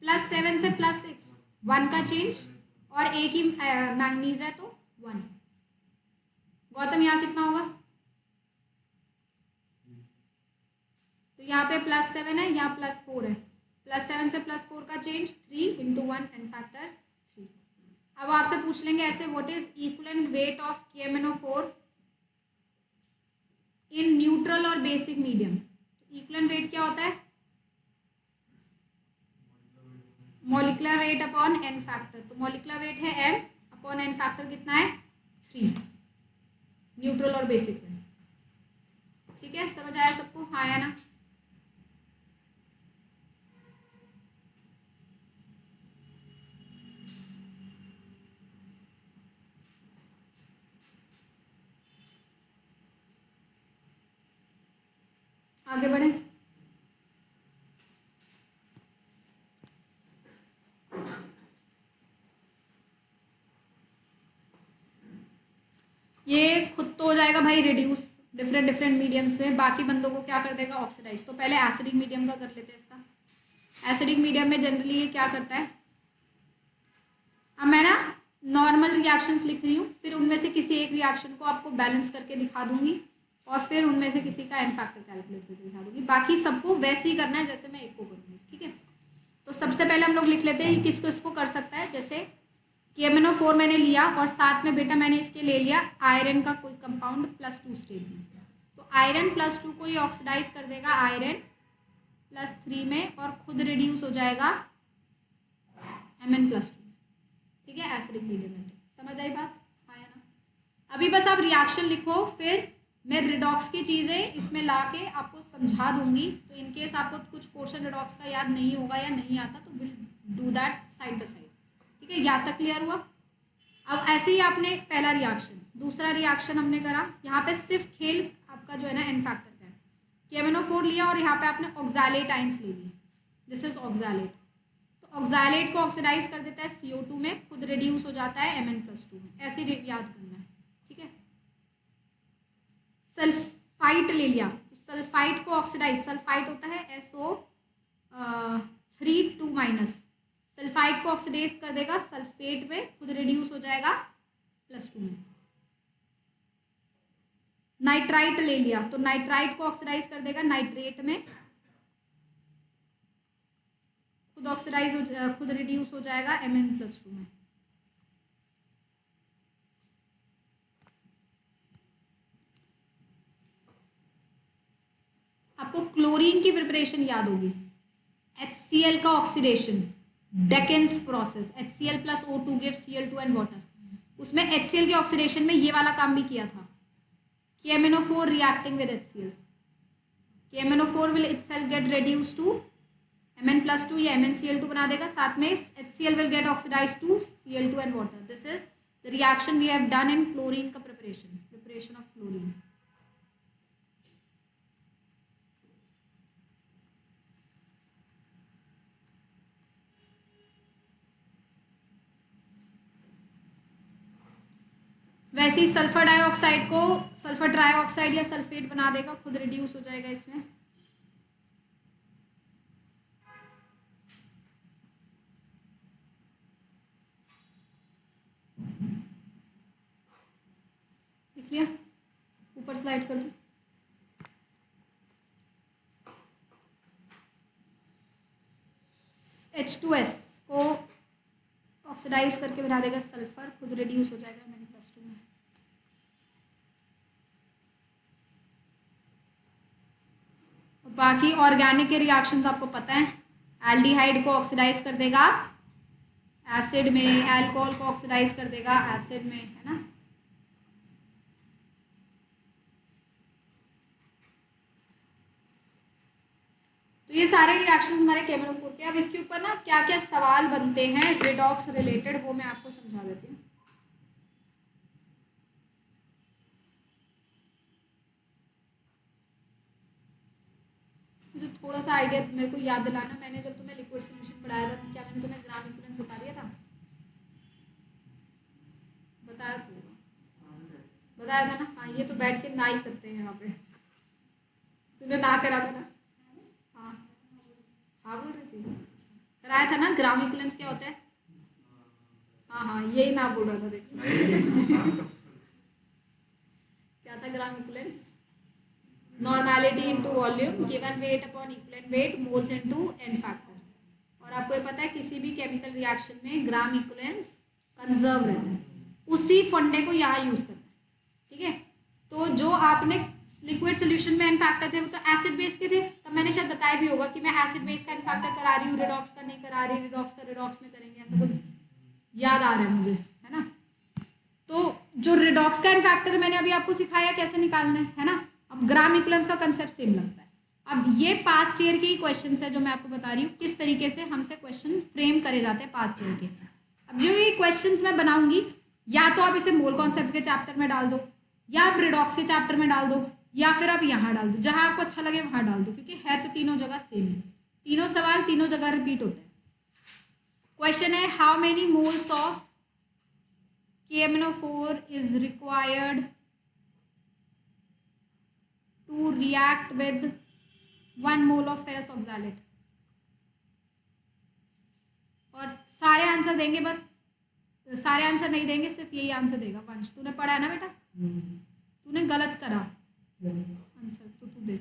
+7 से +6 1 का चेंज, और एक ही मैंगनीज है तो 1। गौतम यहाँ कितना होगा, तो यहाँ पे +7 है, यहाँ +4 है, +7 से +4 का चेंज 3 × 1 एन फैक्टर 3। अब आपसे पूछ लेंगे ऐसे, what is equivalent weight of KMnO4 in neutral और बेसिक मीडियम। इक्विवेलेंट वेट क्या होता है, molecular weight upon n factor. तो मॉलिक्यूलर वेट है m अपॉन एन फैक्टर कितना है, 3, न्यूट्रल और बेसिक में। ठीक है, समझ आया सबको, हाँ या ना? आगे बढ़े। ये खुद तो हो जाएगा भाई रिड्यूस डिफरेंट डिफरेंट मीडियम्स में, बाकी बंदों को क्या कर देगा ऑक्सीडाइज। तो पहले एसिडिक मीडियम का कर लेते हैं इसका। एसिडिक मीडियम में जनरली ये क्या करता है, अब मैं ना नॉर्मल रिएक्शंस लिख रही हूँ, फिर उनमें से किसी एक रिएक्शन को आपको बैलेंस करके दिखा दूंगी और फिर उनमें से किसी का एन फैक्टर कैलकुलेट करके दिखा दूंगी। बाकी सबको वैसे ही करना है जैसे मैं एक को करूँगी, ठीक है। तो सबसे पहले हम लोग लिख लेते हैं किसको इसको कर सकता है। जैसे KMnO4 मैंने लिया और साथ में बेटा मैंने इसके ले लिया आयरन का कोई कंपाउंड +2 स्टेट में, तो आयरन +2 को ये ऑक्सीडाइज कर देगा आयरन +3 में और खुद रिड्यूस हो जाएगा Mn+2, ठीक है, एसिडिक मीडियम में। समझ आई बात, आया ना। अभी बस आप रिएक्शन लिखो, फिर मैं रिडॉक्स की चीज़ें इसमें ला के आपको समझा दूंगी। तो इनकेस आपको कुछ पोर्शन रिडॉक्स का याद नहीं होगा या नहीं आता तो will do that side by side, ठीक है। यहाँ तक क्लियर हुआ। अब ऐसे ही आपने पहला रिएक्शन, दूसरा रिएक्शन हमने करा, यहाँ पे सिर्फ खेल आपका जो है ना एन फैक्टर का है। KMnO4 लिया और यहाँ पे आपने ऑक्सैलेट आइंस ले लिए, दिस इज ऑक्सैलेट। तो ऑक्सैलेट को ऑक्सीडाइज कर देता है CO2 में, खुद रिड्यूस हो जाता है Mn+2 में। ऐसे ही याद करना है, ठीक है। सल्फाइट ले लिया, तो सल्फाइट को ऑक्सीडाइज, सल्फाइट होता है SO3 2-, सल्फाइड को ऑक्सीडाइज कर देगा सल्फेट में, खुद रिड्यूस हो जाएगा +2 में। नाइट्राइट ले लिया, तो नाइट्राइट को ऑक्सीडाइज कर देगा नाइट्रेट में, खुद ऑक्सीडाइज हो खुद रिड्यूस हो जाएगा Mn+2 में। आपको क्लोरीन की प्रिपरेशन याद होगी, HCl का oxidation, डेकेन्स process, HCl + O2 gives Cl2 and water। उसमें HCl के ऑक्सीडेशन में ये वाला काम भी किया था। KMnO4 reacting with HCl, KMnO4 will itself get reduced to Mn+2, या MnCl2 बना देगा, साथ में HCl will get oxidized to Cl2 and water। This is the reaction we have done in chlorine का preparation of chlorine। वैसे ही sulphur dioxide को sulphur trioxide या sulphate बना देगा, खुद रिड्यूस हो जाएगा इसमें। लिख लिया, ऊपर स्लाइड कर दो। H2S को ऑक्सीडाइज करके बना देगा सल्फर, खुद रिड्यूस हो जाएगा Mn+2 में। बाकी ऑर्गेनिक के रिएक्शंस आपको पता है, एल्डिहाइड को ऑक्सीडाइज कर देगा एसिड में, अल्कोहल को ऑक्सीडाइज कर देगा एसिड में, है ना। तो ये सारे रिएक्शंस हमारे KMnO4 के। अब इसके ऊपर ना क्या क्या सवाल बनते हैं रिडॉक्स रिलेटेड, वो मैं आपको समझा देती हूँ। मुझे थोड़ा सा आइडिया मेरे को याद दिलाना, मैंने जब तुम्हें लिक्विड सॉल्यूशन पढ़ाया था, क्या मैंने तुम्हें ग्राम इक्विवेलेंस बता दिया था? बताया था ना। हाँ, ये तो बैठ के ना ही करते हैं यहाँ पे, तूने ना करा था ना। हाँ बोल रही थी, कराया था ना। ग्राम इक्विवेलेंस क्या होता है? हाँ यही ना बोल रहा था, देख क्या था gram equivalence? Normality into volume given weight upon equivalent weight moles into n factor. और आपको ये पता है किसी भी केमिकल रिएक्शन में ग्राम इक्विवेलेंस कंजर्व रहता है, उसी फंडे को यहाँ यूज करना है, ठीक है। तो जो आपने लिक्विड सोल्यूशन में एन फैक्टर थे वो तो एसिड बेस के थे, तब मैंने शायद बताया भी होगा कि मैं एसिड बेस का एन फैक्टर करा रही हूँ, रिडॉक्स का नहीं करा रही, रिडॉक्स का रिडॉक्स में करेंगे, ऐसा कुछ याद आ रहा है मुझे, है ना। तो जो रिडॉक्स का एन फैक्टर मैंने अभी आपको सिखाया कैसे निकालना है ना। अब ग्राम इक्विवेलेंस का कंसेप्ट सेम लगता है। अब ये पास्ट ईयर के ही क्वेश्चन है जो मैं आपको बता रही हूँ किस तरीके से हमसे क्वेश्चन फ्रेम करे जाते हैं पास्ट ईयर के। अब जो ये क्वेश्चंस मैं बनाऊंगी, या तो आप इसे मोल कॉन्सेप्ट के चैप्टर में डाल दो, या आप रिडॉक्स के चैप्टर में डाल दो, या फिर आप यहाँ डाल दो, जहाँ आपको अच्छा लगे वहाँ डाल दो, क्योंकि है तो तीनों जगह सेम है, तीनों सवाल तीनों जगह रिपीट होते हैं। क्वेश्चन है how many moles of KMnO4 is required to react with 1 mole of ferrous oxalate. और सारे आंसर देंगे, बस सारे आंसर नहीं देंगे, सिर्फ यही आंसर देगा। वंश तूने पढ़ा है ना बेटा, तूने गलत करा आंसर, तो तू दे।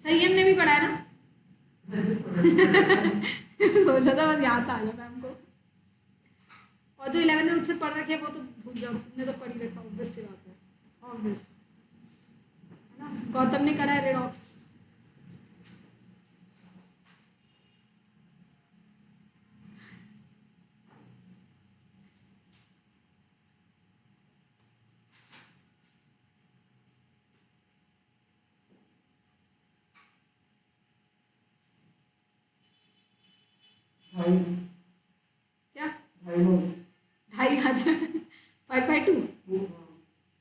संयम ने भी पढ़ा है ना? सोचा था बस याद आ जाता हमको। और जो 11 में मुझसे पढ़ रखे है वो तो भूल जाओ, तुमने तो पढ़ ही रखा, ऑब्वियस सी बात है, ऑब्वियस है ना। गौतम ने करा है रेडॉक्स। क्या 2.5 आ जाए 5/2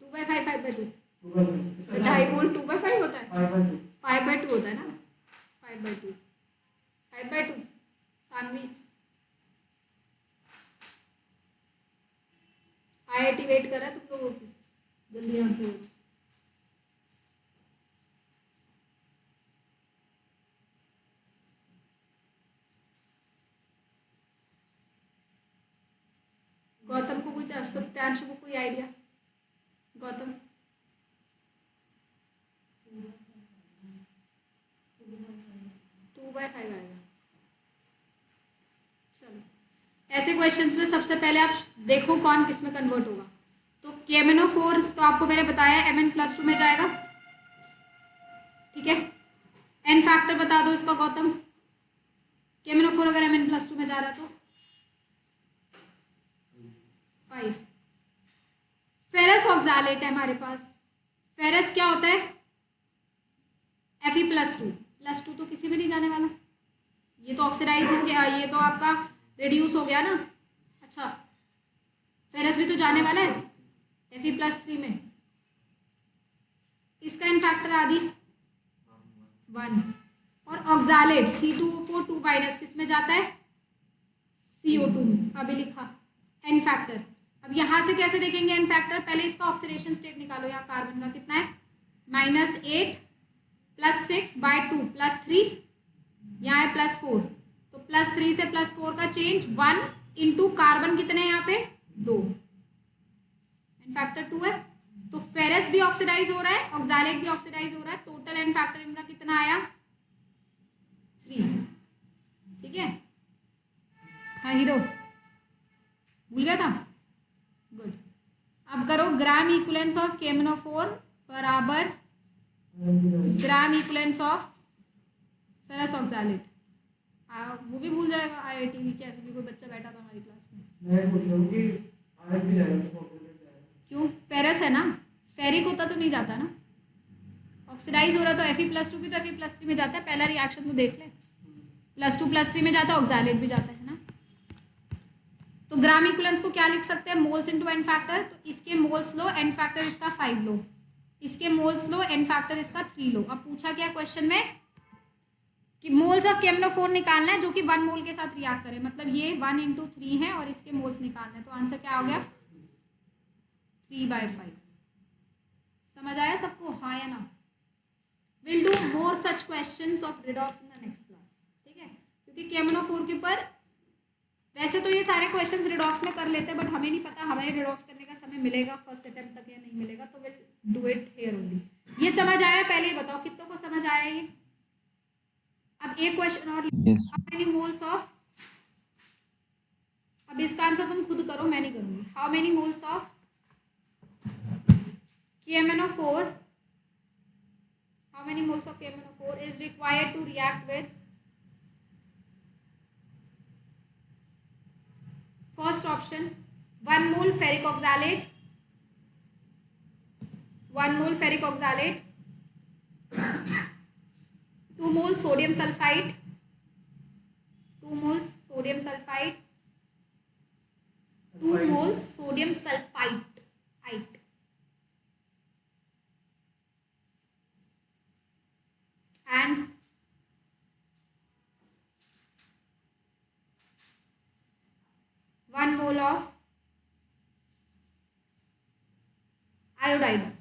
2/5 5/2 2.5 मोल 2/5 होता है, 5/2 होता है ना, 5/2 5/2। सानवी IIT वेट कर रहा है तुम लोगों की, जल्दी आंसर दो। गौतम को कुछ, सत्यांश को कोई आइडिया? गौतम 2/5 आएगा। चलो, ऐसे क्वेश्चंस में सबसे पहले आप देखो कौन किस में कन्वर्ट होगा। तो KMnO4 तो आपको मैंने बताया Mn+2 में जाएगा, ठीक है। एन फैक्टर बता दो इसका गौतम, KMnO4 अगर Mn+2 में जा रहा तो 5। फेरस ऑक्सैलेट है हमारे पास, फेरस क्या होता है Fe+2 तो किसी में नहीं जाने वाला, ये तो ऑक्सीडाइज हो गया, ये तो आपका रिड्यूस हो गया ना। अच्छा, फेरस भी तो जाने वाला है Fe+3 में, इसका एन फैक्टर आदि 1। और ऑक्सैलेट C2O4 2- किस में जाता है CO2 में, अभी लिखा एन फैक्टर। अब यहाँ से कैसे देखेंगे एन फैक्टर, पहले इसका ऑक्सीडेशन स्टेट निकालो, यहाँ कार्बन का कितना है -8 +6/2 +3, यहाँ है +4, तो +3 से +4 का चेंज 1 इंटू कार्बन कितने हैं यहाँ पे 2, एन फैक्टर 2 है। तो फेरस भी ऑक्सीडाइज हो रहा है, ऑक्सैलेट भी ऑक्सीडाइज हो रहा है, टोटल एन फैक्टर इनका कितना आया 3, ठीक है। हाँ हीरो भूल गया था, गुड। अब करो ग्राम इक्विवेलेंस ऑफ KMnO4 बराबर ग्राम इक्विवेलेंस ऑफ फेरस ऑक्सैलेट। वो भी भूल जाएगा IIT भी, कैसे भी कोई बच्चा बैठा था हमारी क्लास में। क्यों, फेरस है ना, फेरिक होता तो नहीं जाता ना, ऑक्सीडाइज हो रहा तो Fe+2 भी तो Fe+3 में जाता है, पहला रिएक्शन तो देख ले, +2 +3 में जाता है, ऑक्सैलेट भी जाता है ना। तो ग्राम इक्विवेलेंस को क्या लिख सकते हैं, मोल्स इनटू एन फैक्टर, तो इसके मोल्स लो, एन फैक्टर इसका 5 लो, इसके मोल्स लो, एन फैक्टर इसका 3 लो। अब पूछा क्या क्वेश्चन में कि मोल्स ऑफ KMnO4 निकालना है जो कि 1 मोल के साथ रिएक्ट करे, मतलब ये 1 × 3 है और इसके मोल्स निकालना है, तो आंसर क्या हो गया 3/5। समझ आया सबको, हाँ या ना? Will do more such questions of redox in the next class, ठीक है, क्योंकि KMnO4 के ऊपर वैसे तो ये सारे क्वेश्चंस रिडॉक्स में कर लेते हैं, बट हमें नहीं पता हमें रिडॉक्स करने का समय मिलेगा फर्स्ट अटेम्प्ट तक या नहीं मिलेगा, तो will do it here only. ये समझ आया, पहले ही बताओ कितनों को समझ आया ये। अब एक क्वेश्चन और, Yes. How many moles of, अब इसका आंसर तुम खुद करो, मैं नहीं करूंगी। How many moles of KMnO4, how many moles of KMnO4 is required to react with, first option 1 mole ferric oxalate, 1 mole ferric oxalate, 2 moles sodium sulfite, 2 moles sodium sulfite, 2 moles sodium sulfite. And 1 mole of iodide,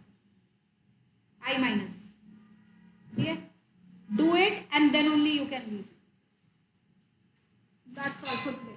I minus. Okay? Do it and then only you can leave. That's all for today.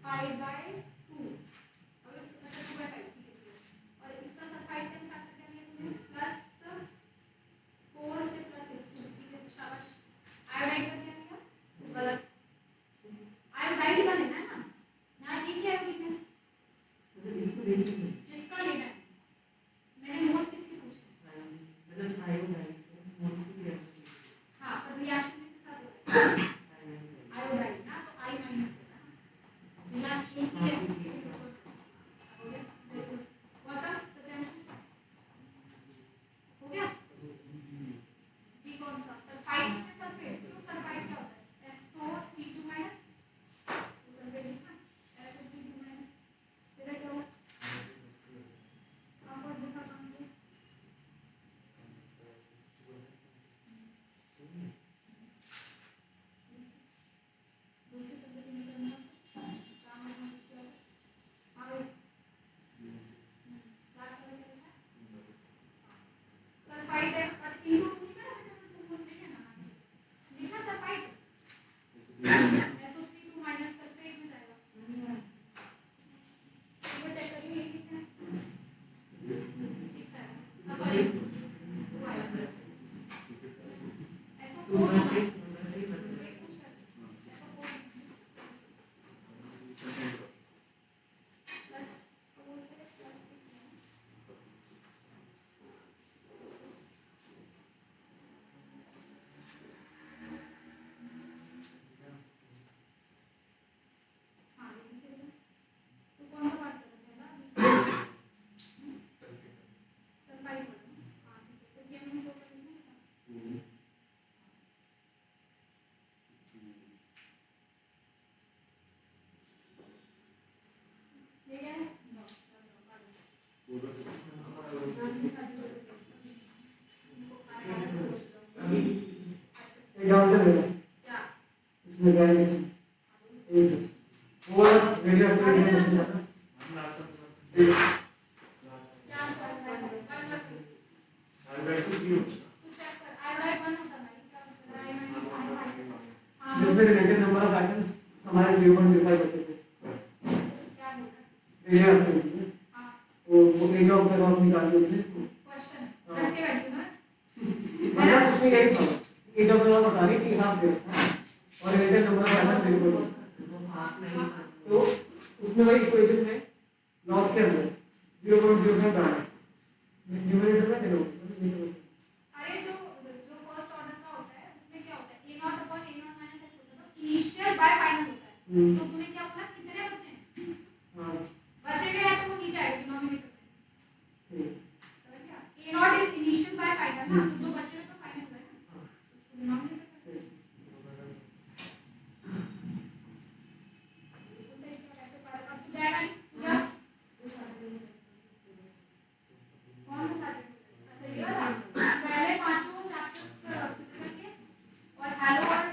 Five by two, अब इसका 2/5 ठीक है, और इसका sulphide का factor क्या लिया तुमने प्लस 4 से प्लस 6 ठीक है, शाबाश। आयोडाइड का क्या लिया, गलत, आयोडाइड का लेना है ना, ना एक है ठीक है, जिसका लेना है। मैंने मोल्स किसके पूछे, हाँ पर रिएक्शन किसके साथ होता है, आयोडाइड ना, तो आई माइनस लेना ना, बिना एक ही है हो गया, बिल्कुल वाटर सत्यांशु हो गया। बी कौन सा, सल्फाइड से सल्फेट, क्यों सल्फाइड क्या होता है, SO3 माइनस, तो सल्फेट लिखना SO3 माइनस, फिर क्या होगा आप और दिखा पाएंगे दूसरी सल्फेट निकलना काम में क्या होगा, हाँ लास्ट वाला क्या लिखा है सल्फाइड है, और इंटू 2 लिखा है, तो कुछ नहीं है ना लिखना सल्फाइड, SO3 माइनस सल्फेट में जाएगा, एक बार चेक करिए ये कितना है 6 आएगा, सॉरी 2 आएगा, SO4 माइनस एक कुछ कर SO4 प्लस 4 से प्लस 6 है, आंसर है क्या इसमें क्या है वो रेडियो एक्टिव क्या आंसर है वन और टू हाइड्राइड जीरो तू चेक कर आयोडाइड वन होता है क्या होता है आयोडाइड हाँ जो फिर रिलेटेड नंबर ऑफ एटम्स हमारे 0.05 बचे थे क्या बोल रहा है रेडियो एक्टिव हाँ वो एरिया ऑफ द रॉक निकाल दिया इसको क्वेश्चन रट के बैठी ना मतलब उसमें यही था एरिया ऑफ द रॉक बता रही थी हाफ दे और रिलेटेड नंबर ऑफ एटम्स 0.05 वो हाफ नहीं था तो उसमें वही इक्वेशन में लॉस के अंदर 0.05 डालना न्यूमरेटर में देखो अरे जो जो फर्स्ट ऑर्डर का होता है उसमें क्या होता है a not upon a not minus x होता है तो इनिशियल बाय फाइनल होता है तो तूने क्या बोला कितने बचे हैं हां बचे हुए हैं तो वो नीचे आएगा डिनोमिनेटर में ठीक समझ गया a not is initial bye final ना तो जो बचे हुए तो फाइनल हुआ है ना उसको डिनोमिनेटर में बिल्कुल सही तो ऐसे पढ़ा अब तू जाएगा नहीं तू जा कौन सा अच्छा ये वाला पहले पांचों चैप्टर्स फिजिकल के और हेलो और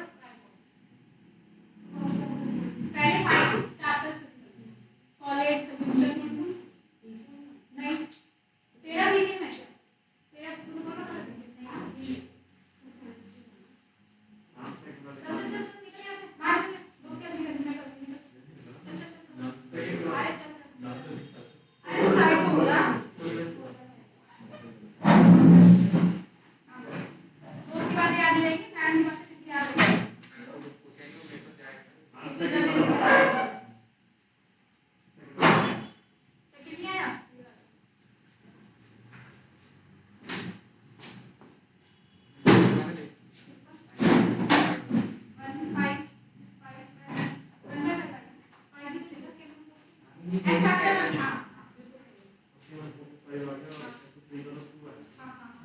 पहले 5 चैप्टर्स फिजिकल सॉलिड सॉल्यूशन नहीं तेरा बीसी में क्या तेरा तू बोल रहा था बीसी नहीं चल चल चल निकल यहाँ से बाहर निकल दोस्त क्या निकल मैं करूँगी चल चल चल अरे चल चल अरे साइड को बोला दोस्त की बातें याद नहीं रहेगी मैडम की बातें फिर भी याद रहेगी इससे जल्दी निकल आएगा सेकंड नहीं आया one five five one by five भी तो निकल के एन फैक्टर हाँ हाँ हाँ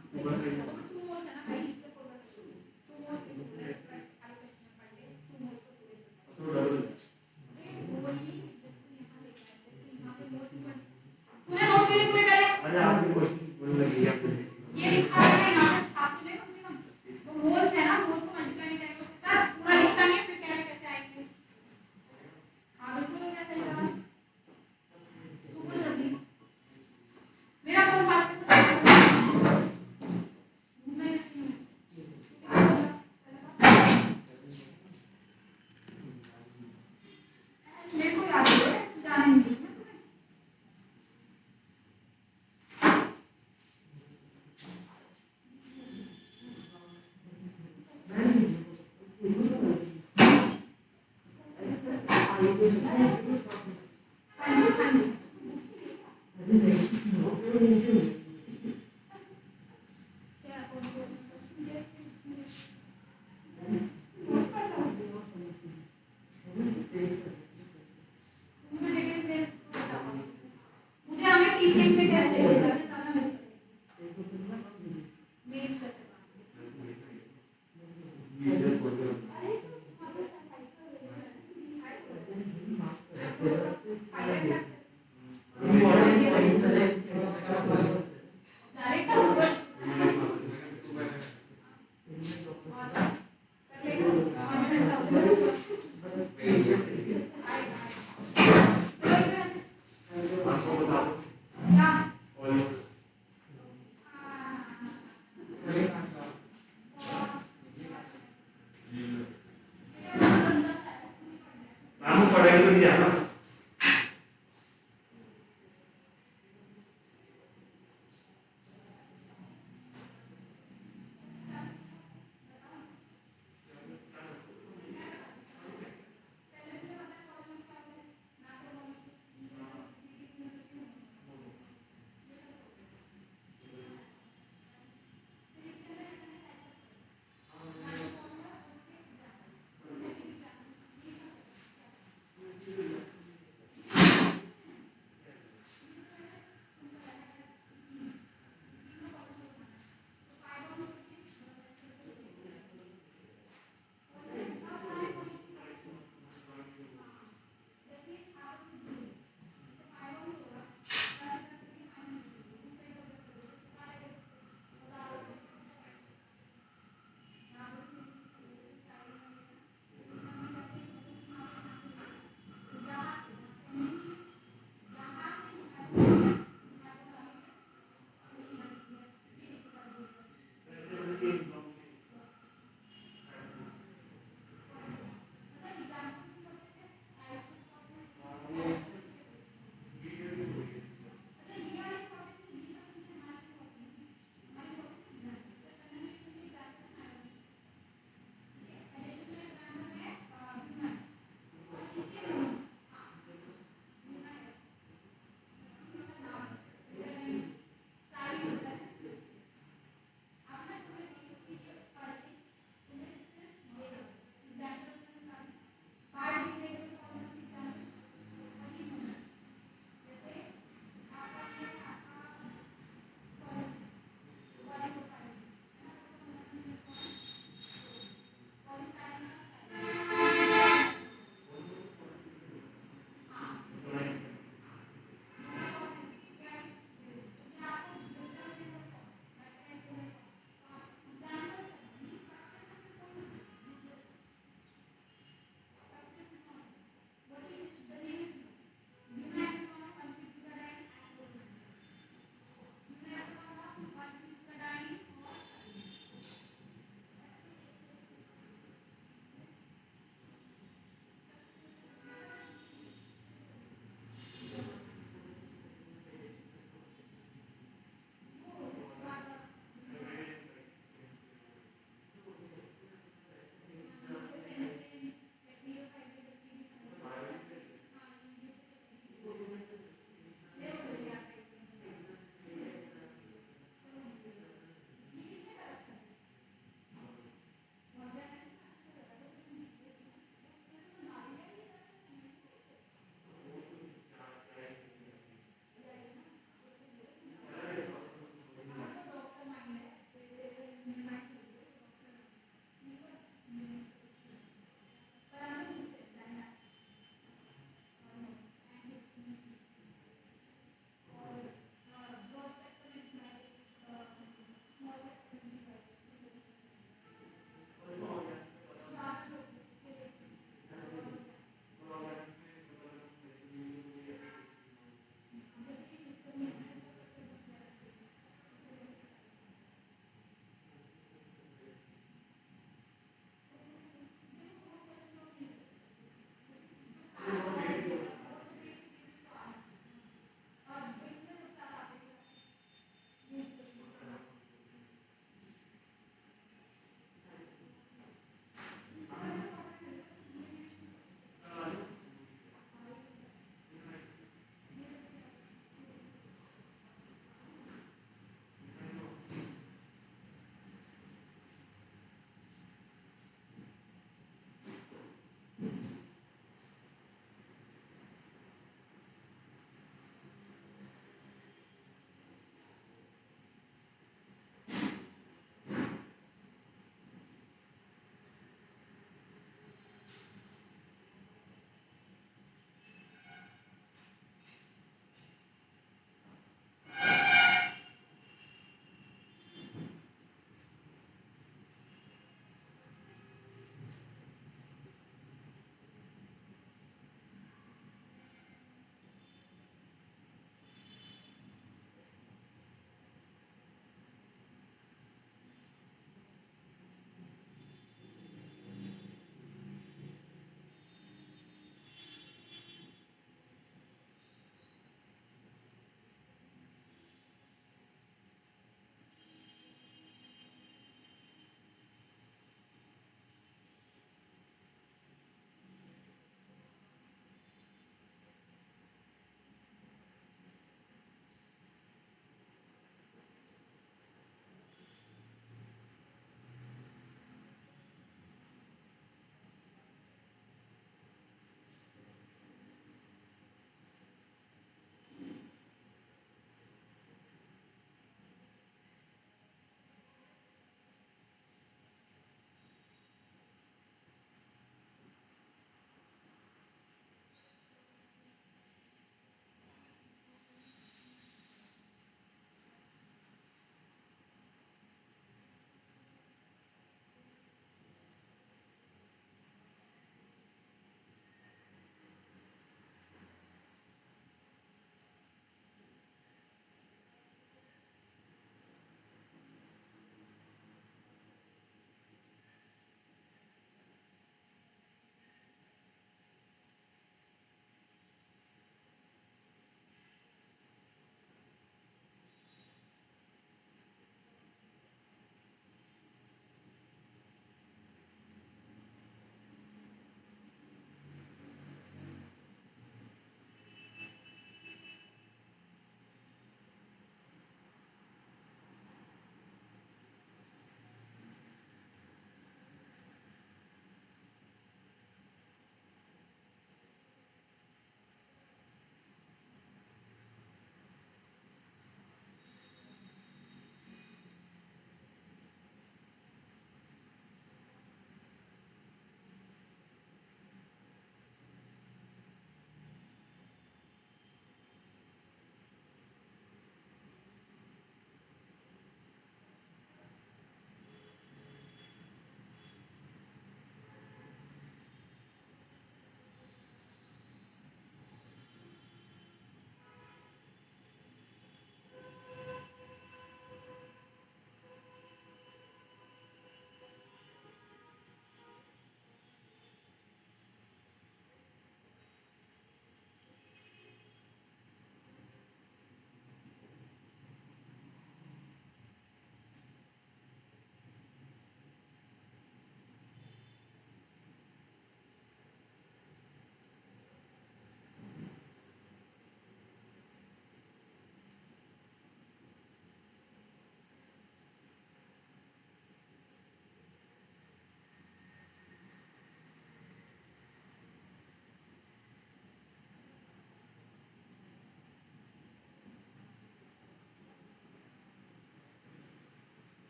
टू मोल्स है ना भाई इसलिए बोल रहा हूँ टू मोल्स की बोल रहा है आगे क्वेश्चन में पढ़ ले टू मोल्स का सोल्यूशन मोल्स नहीं तू यहाँ लेके आया है यहाँ पे मोल्स नहीं तूने नोट्स के लिए पूरे करे अरे आपकी क्वेश्चन बोलने लगी आपने ये लिखा है यहाँ से छाप तो ले कम से कम तो मोल्स है ना मोल्स को मल्टीप्लाई नहीं करेंगे उसके साथ पूरा लिख लेंगे फिर कह रहे कैसे आएंगे हाँ बिल्कुल हो गया सही जवाब तू बोल जल्दी मेरा फोन पास कर मैं इसकी मेरे को याद है जाने नहीं देना तुम्हें हाँ जी हाँ जी क्या कौन मुझे डिटेल में मुझे हमें पीसीएम के टेस्ट चाहिए जाने सारा मिल सके मेज कैसे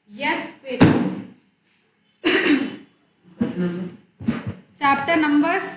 यस बेटा, चैप्टर नंबर